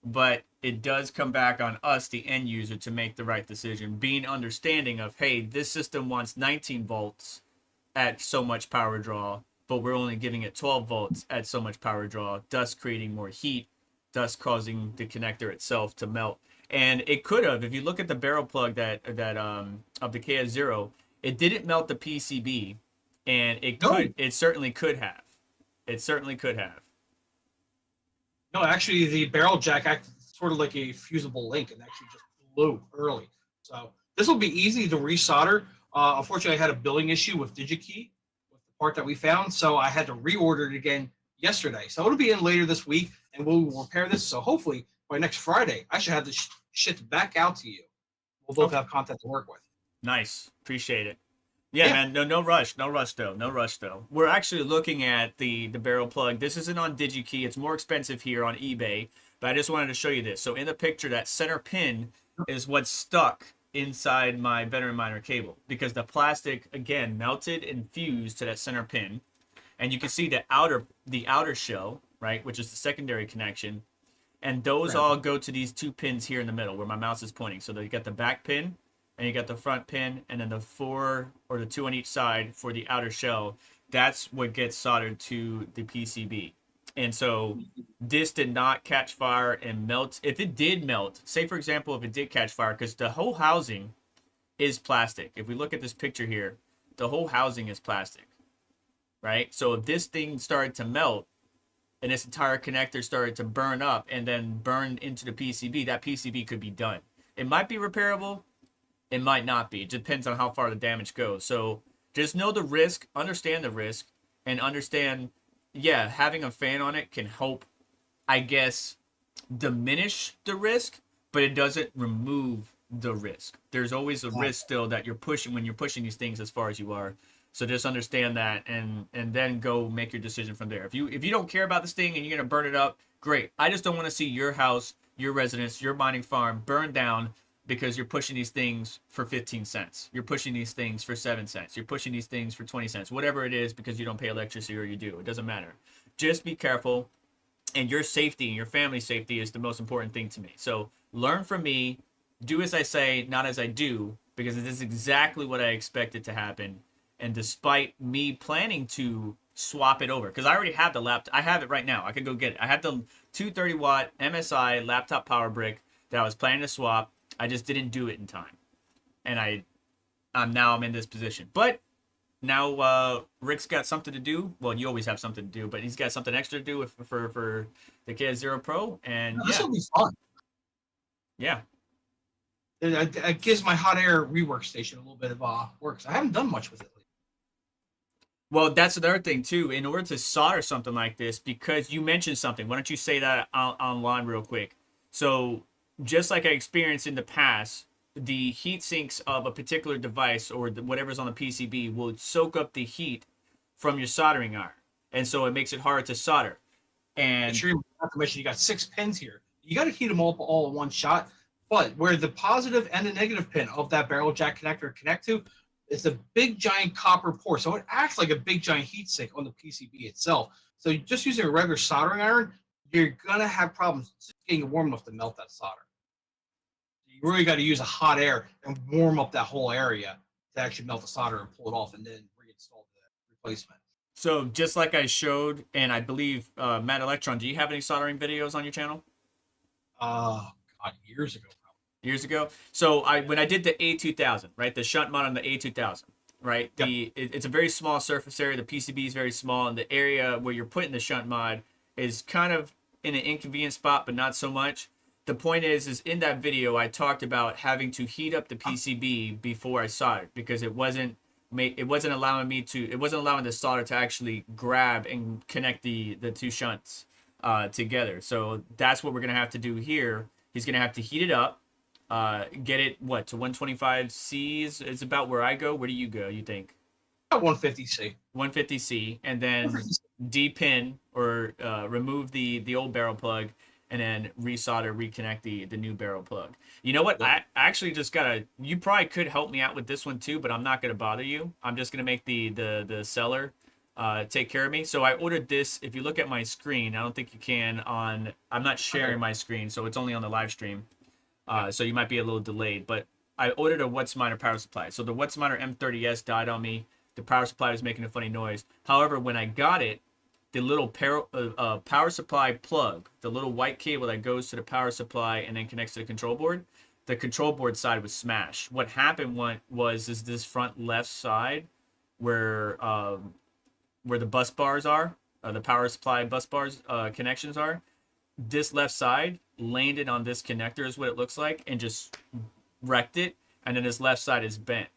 but it does come back on us, the end user, to make the right decision. Being understanding of, hey, this system wants 19 volts at so much power draw, but we're only giving it 12 volts at so much power draw, thus creating more heat, thus causing the connector itself to melt. And it could have, if you look at the barrel plug that of the KS0, it didn't melt the PCB, and it certainly could have. It certainly could have. No, actually, the barrel jack acted sort of like a fusible link and actually just blew early. So this will be easy to resolder. Unfortunately, I had a billing issue with DigiKey, with the part that we found, so I had to reorder it again yesterday. So it'll be in later this week, and we'll repair this. So hopefully by next Friday, I should have this shit back out to you. We'll both have content to work with. Nice. Appreciate it. Yeah, man. No rush. No rush though. We're actually looking at the barrel plug. This isn't on DigiKey. It's more expensive here on eBay, but I just wanted to show you this. So in the picture, that center pin is what's stuck inside my Veteran Miner cable because the plastic, again, melted and fused to that center pin. And you can see the outer shell, right, which is the secondary connection. And those all go to these two pins here in the middle where my mouse is pointing. So you got the back pin, and you got the front pin, and then the 4 or the 2 on each side for the outer shell. That's what gets soldered to the PCB. And so this did not catch fire and melt. If it did melt, say for example, if it did catch fire, because the whole housing is plastic. If we look at this picture here, the whole housing is plastic, right? So if this thing started to melt and this entire connector started to burn up and then burn into the PCB, that PCB could be done. It might be repairable. It might not be. It depends on how far the damage goes. So just know the risk, understand the risk, and understand, yeah, having a fan on it can help, I guess, diminish the risk, but it doesn't remove the risk. There's always a risk still that you're pushing when you're pushing these things as far as you are. So just understand that and then go make your decision from there. If you don't care about this thing and you're gonna burn it up, great. I just don't want to see your house, your residence, your mining farm burned down because you're pushing these things for 15 cents. You're pushing these things for 7 cents. You're pushing these things for 20 cents. Whatever it is because you don't pay electricity or you do. It doesn't matter. Just be careful. And your safety and your family's safety is the most important thing to me. So learn from me. Do as I say, not as I do, because this is exactly what I expected to happen. And despite me planning to swap it over, because I already have the laptop. I have it right now. I could go get it. I have the 230-watt MSI laptop power brick that I was planning to swap. I just didn't do it in time. And I'm in this position. But now Rick's got something to do. Well, you always have something to do, but he's got something extra to do for the KS0 Pro. And this will be fun. Yeah. It gives my hot air rework station a little bit of work. I haven't done much with it lately. Well, that's another thing too. In order to solder something like this, because you mentioned something, why don't you say that online real quick? So just like I experienced in the past, the heat sinks of a particular device or whatever's on the PCB will soak up the heat from your soldering iron, and so it makes it hard to solder. And sure, not to mention you got 6 pins here. You got to heat them all in one shot. But where the positive and the negative pin of that barrel jack connector connect to is a big giant copper pore. So it acts like a big giant heat sink on the PCB itself. So just using a regular soldering iron, you're going to have problems getting it warm enough to melt that solder. You really got to use a hot air and warm up that whole area to actually melt the solder and pull it off and then reinstall the replacement. So just like I showed, and I believe Matt Electron, do you have any soldering videos on your channel? God, years ago. Years ago. So when I did the A2000, right, the shunt mod on the A2000, right, Yep. It's a very small surface area. The PCB is very small, and the area where you're putting the shunt mod is kind of in an inconvenient spot, but not so much. The point is in that video I talked about having to heat up the PCB before I soldered because it wasn't allowing the solder to actually grab and connect the two shunts together. So that's what we're gonna have to do here. He's gonna have to heat it up, get it to 125 C's is about where I go. Where do you go? You think? About 150C. 150C, and then depin or remove the old barrel plug, and then resolder, reconnect the new barrel plug. You know what? Yep. I actually just gotta. You probably could help me out with this one too, but I'm not gonna bother you. I'm just gonna make the seller take care of me. So I ordered this. If you look at my screen, I don't think you can on. I'm not sharing my screen, so it's only on the live stream. So you might be a little delayed, but I ordered a Whatsminer power supply. So the Whatsminer M30S died on me. The power supply was making a funny noise. However, when I got it, the little power supply plug, the little white cable that goes to the power supply and then connects to the control board, the control board side was smashed. What happened was this front left side where the bus bars are, the power supply bus bars connections are, this left side landed on this connector is what it looks like and just wrecked it, and then this left side is bent.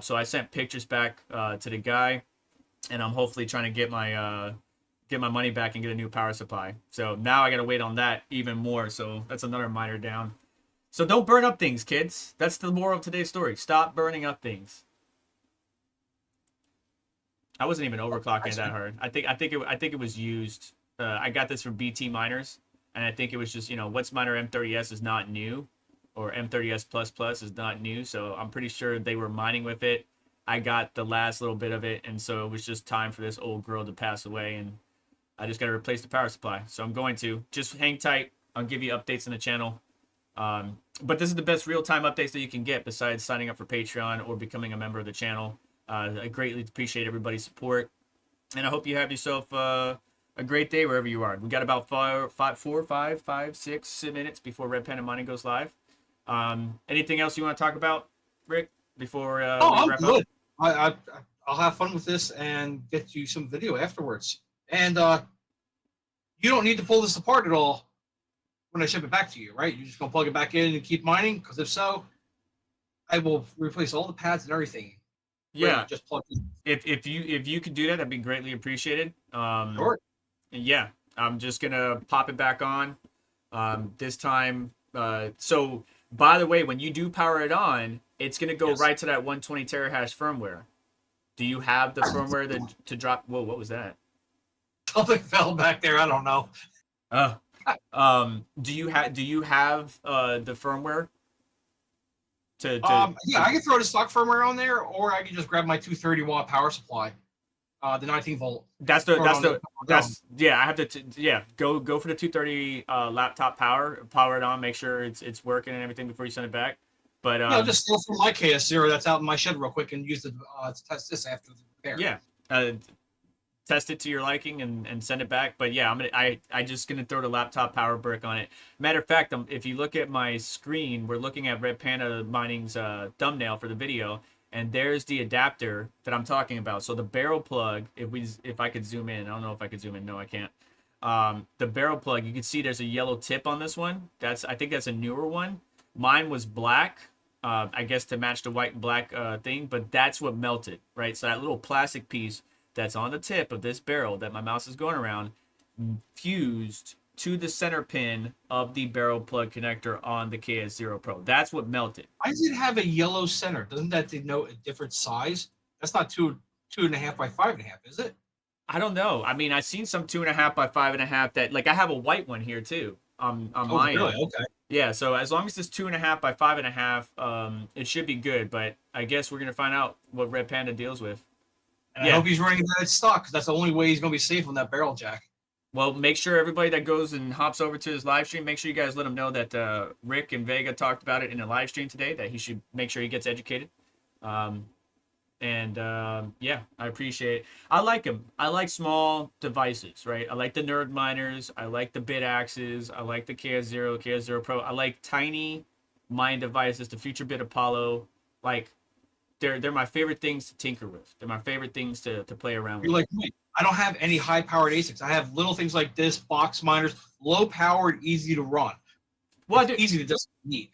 So I sent pictures back to the guy, and I'm hopefully trying to get my money back and get a new power supply. So now I got to wait on that even more. So that's another miner down. So don't burn up things, kids. That's the moral of today's story. Stop burning up things. I wasn't even overclocking it that hard. I think it was used. I got this from BT Miners, and I think it was just Whatsminer M30S is not new, or M30S++ is not new. So I'm pretty sure they were mining with it. I got the last little bit of it, and so it was just time for this old girl to pass away, and I just got to replace the power supply. So I'm going to just hang tight. I'll give you updates on the channel. But this is the best real-time updates that you can get besides signing up for Patreon or becoming a member of the channel. I greatly appreciate everybody's support, and I hope you have yourself a great day wherever you are. We got about 6 minutes before Red Panda Mining goes live. Anything else you want to talk about, Rick, before we wrap good. up? I'll have fun with this and get you some video afterwards. And you don't need to pull this apart at all when I ship it back to you, right? You're just gonna plug it back in and keep mining. Because if so, I will replace all the pads and everything. Yeah, just plug it. If you could do that, that'd be greatly appreciated. Sure. Yeah, I'm just gonna pop it back on. This time. So by the way, when you do power it on, it's gonna go right to that 120 terahash firmware. Do you have the firmware to drop? Whoa, what was that? Something fell back there. I don't know. Do you have the firmware? Yeah, I can throw the stock firmware on there, or I can just grab my 230-watt power supply, the 19 volt. I have to go for the 230 laptop power it on, make sure it's working and everything before you send it back. But just steal from my KS0 that's out in my shed real quick and use it to test this after the repair. Yeah, test it to your liking and send it back. But yeah, I just gonna throw the laptop power brick on it. Matter of fact, if you look at my screen, we're looking at Red Panda Mining's thumbnail for the video, and there's the adapter that I'm talking about. So the barrel plug, if I could zoom in, I don't know if I could zoom in. No, I can't. The barrel plug, you can see there's a yellow tip on this one. I think that's a newer one. Mine was black, I guess to match the white and black thing, but that's what melted, right? So that little plastic piece that's on the tip of this barrel that my mouse is going around fused to the center pin of the barrel plug connector on the KS0 Pro. That's what melted. Why does it have a yellow center? Doesn't that denote a different size? That's not 2.5 by 5.5, is it? I don't know. I mean, I've seen some 2.5 by 5.5 that, like, I have a white one here too on mine. Really? Okay. Yeah, so as long as it's 2.5 by 5.5, it should be good. But I guess we're gonna find out what Red Panda deals with. And I hope he's running that stock, because that's the only way he's gonna be safe on that barrel jack. Well, make sure everybody that goes and hops over to his live stream, make sure you guys let him know that Rick and Vega talked about it in a live stream today, that he should make sure he gets educated. And yeah, I appreciate it. I like them. I like small devices, right? I like the Nerd Miners. I like the Bit Axes. I like the KS0, KS0 Pro. I like tiny mine devices, the Future Bit Apollo. Like they're my favorite things to tinker with. They're my favorite things to play around You're with. like me. I don't have any high-powered ASICs. I have little things like this, box miners, low-powered, easy to run. Well, It's easy to just need.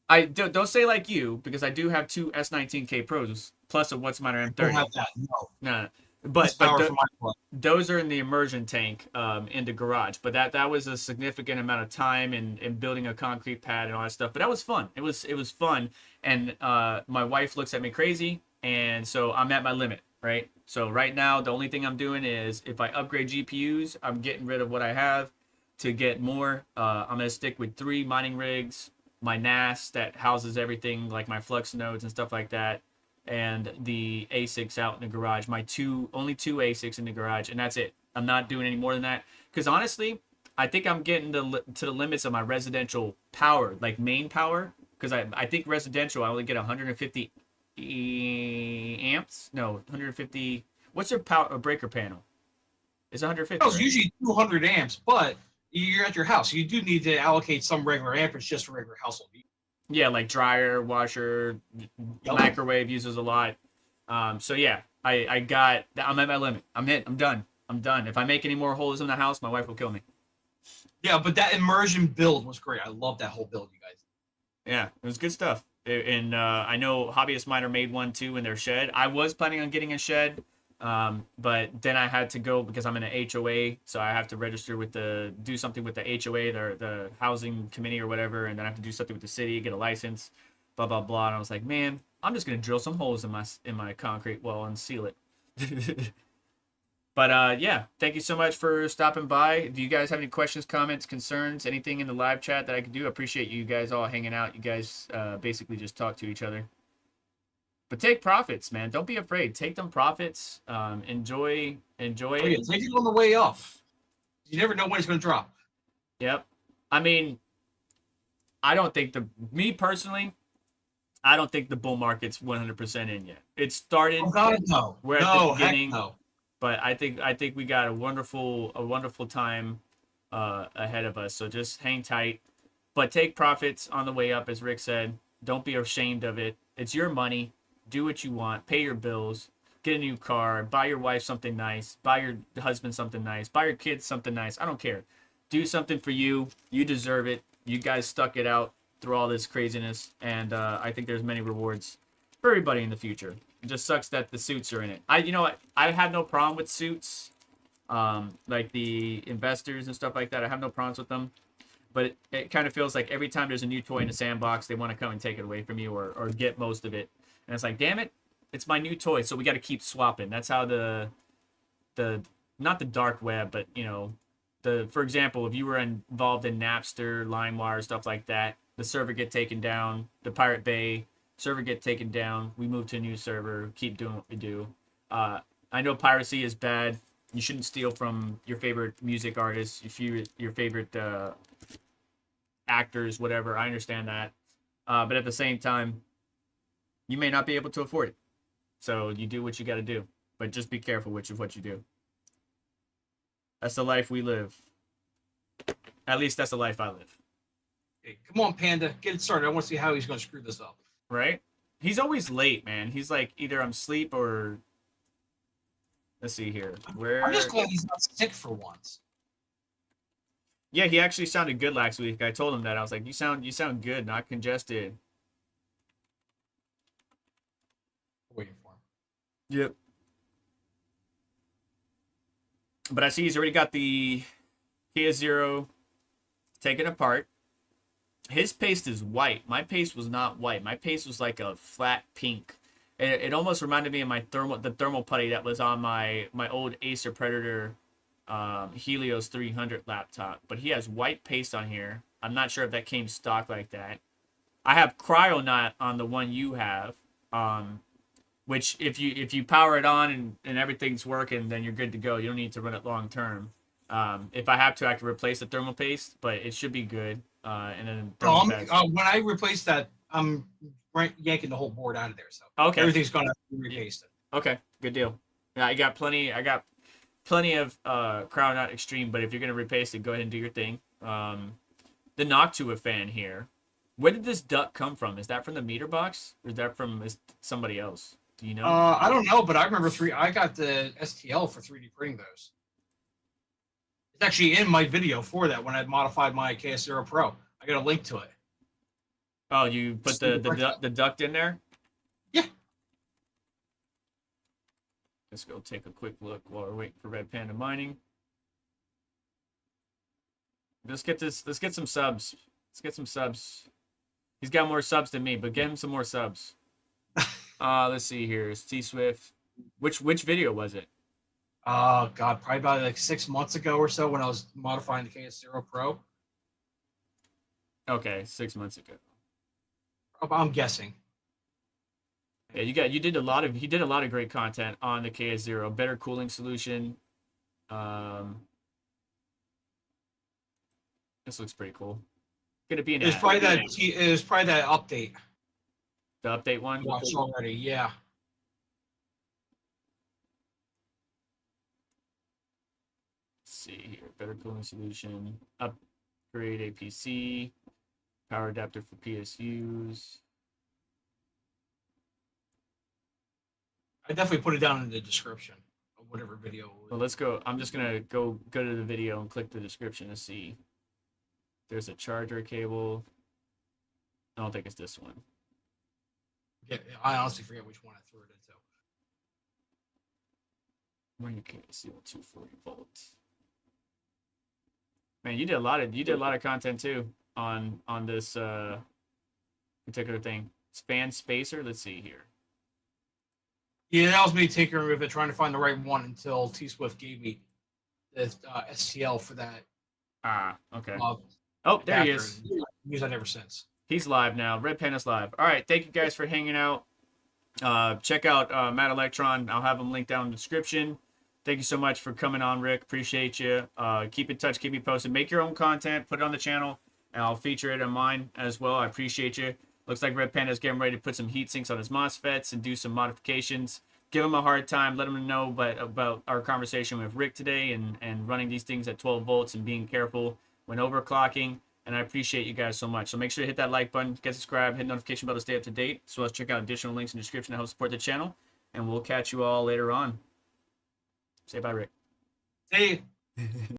I don't say like you because I do have two S19K Pros plus a What's Miner I don't M30. have that. No. Nah, This but power for my blood. those are in the immersion tank in the garage. But that was a significant amount of time in building a concrete pad and all that stuff. But that was fun. It was fun. And my wife looks at me crazy, and so I'm at my limit, right? So right now the only thing I'm doing is if I upgrade GPUs, I'm getting rid of what I have to get more. I'm gonna stick with 3 mining rigs, my NAS that houses everything like my Flux nodes and stuff like that, and the ASICs out in the garage. My only two ASICs in the garage, and that's it. I'm not doing any more than that because honestly, I think I'm getting to the limits of my residential power, like main power. Because I think residential, I only get 150 amps. No, 150. What's your power breaker panel? It's 150. It's Right? usually 200 amps, but you're at your house. You do need to allocate some regular amperage just for regular household use. Yeah, like dryer, washer, microwave uses a lot. So yeah, I'm at my limit. I'm done. I'm done. If I make any more holes in the house, my wife will kill me. Yeah, but that immersion build was great. I love that whole build, you guys. Yeah, it was good stuff. And I know Hobbyist Miner made one too in their shed. I was planning on getting a shed, but then I had to go because I'm in an HOA, so I have to register with do something with the HOA, the housing committee or whatever, and then I have to do something with the city, get a license, blah blah blah. And I was like, man, I'm just gonna drill some holes in my concrete wall and seal it. But yeah, thank you so much for stopping by. Do you guys have any questions, comments, concerns, anything in the live chat that I could do? I appreciate you guys all hanging out. You guys basically just talk to each other. But take profits, man. Don't be afraid. Take them profits. Enjoy it. Oh, yeah, take it on the way up. You never know when it's going to drop. Yep. I mean, me personally, I don't think the bull market's 100% in yet. It started. Oh God, no. We're at no, the beginning. heck no. But I think we got a wonderful time ahead of us. So just hang tight, but take profits on the way up, as Rick said. Don't be ashamed of it. It's your money. Do what you want. Pay your bills. Get a new car. Buy your wife something nice. Buy your husband something nice. Buy your kids something nice. I don't care. Do something for you. You deserve it. You guys stuck it out through all this craziness, and I think there's many rewards for everybody in the future. It just sucks that the suits are in it. You know what? I have no problem with suits, like the investors and stuff like that. I have no problems with them, but it kind of feels like every time there's a new toy in the sandbox, they want to come and take it away from you or get most of it. And it's like, damn it, it's my new toy, so we got to keep swapping. That's how the not the dark web, but you know, for example, if you were involved in Napster, LimeWire, stuff like that, the server get taken down, the Pirate Bay server get taken down, we move to a new server, keep doing what we do. I know piracy is bad. You shouldn't steal from your favorite music artists, your favorite actors, whatever. I understand that. But at the same time, you may not be able to afford it. So you do what you got to do. But just be careful with what you do. That's the life we live. At least that's the life I live. Hey, come on, Panda. Get it started. I want to see how he's going to screw this up. Right? He's always late, man. He's like either I'm asleep or let's see here. I'm just glad he's not sick for once. Yeah, he actually sounded good last week. I told him that. I was like, you sound good, not congested. Waiting for him. Yep. But I see he's already got the KS0 taken apart. His paste is white. My paste was not white. My paste was like a flat pink. It almost reminded me of the thermal putty that was on my old Acer Predator Helios 300 laptop. But he has white paste on here. I'm not sure if that came stock like that. I have Cryonaut on the one you have, which if you power it on and everything's working, then you're good to go. You don't need to run it long term. If I have to, I can replace the thermal paste, but it should be good. And then when I replace that, I'm yanking the whole board out of there. So okay, everything's gonna have to be repasted. Okay, good deal. Yeah, I got plenty. I got plenty of Crown Out Extreme, but if you're gonna repaste it, go ahead and do your thing. The Noctua fan here. Where did this duck come from? Is that from the meter box, or is that from somebody else? Do you know? I don't know, but I remember I got the STL for 3D printing those. It's actually in my video for that when I modified my KS0 Pro. I got a link to it. Oh, you put the duct in there? Yeah. Let's go take a quick look while we're waiting for Red Panda mining. Let's get some subs. Let's get some subs. He's got more subs than me, but get him some more subs. Let's see here. It's T Swift. Which video was it? Oh God, probably about like 6 months ago or so when I was modifying the KS0 Pro. Okay, 6 months ago. I'm guessing. Yeah, you did a lot of great content on the KS0. Better cooling solution. This looks pretty cool. Gonna be an It was probably that. It was probably that update. The update one. Watched already, yeah. Let's see here. Better cooling solution. Upgrade APC. Power adapter for PSUs. I definitely put it down in the description of whatever video. Well, let's go. I'm just gonna go to the video and click the description to see. There's a charger cable. I don't think it's this one. Yeah, I honestly forget which one I threw it into. Where you can see 240 volts. Man, you did a lot of content too on this particular thing. It's fan spacer. Let's see here. Yeah, that was me tinkering with it, trying to find the right one until T Swift gave me the STL for that. Okay. Oh, there he is. Used that ever since. He's live now. Red Panda's live. All right, thank you guys for hanging out. Check out Matt Electron. I'll have him linked down in the description. Thank you so much for coming on, Rick. Appreciate you. Keep in touch. Keep me posted. Make your own content. Put it on the channel, and I'll feature it on mine as well. I appreciate you. Looks like Red Panda's getting ready to put some heat sinks on his MOSFETs and do some modifications. Give him a hard time. Let him know about our conversation with Rick today and running these things at 12 volts and being careful when overclocking. And I appreciate you guys so much. So make sure to hit that like button, get subscribed, hit the notification bell to stay up to date. So let's check out additional links in the description to help support the channel. And we'll catch you all later on. Say bye, Rick. Hey.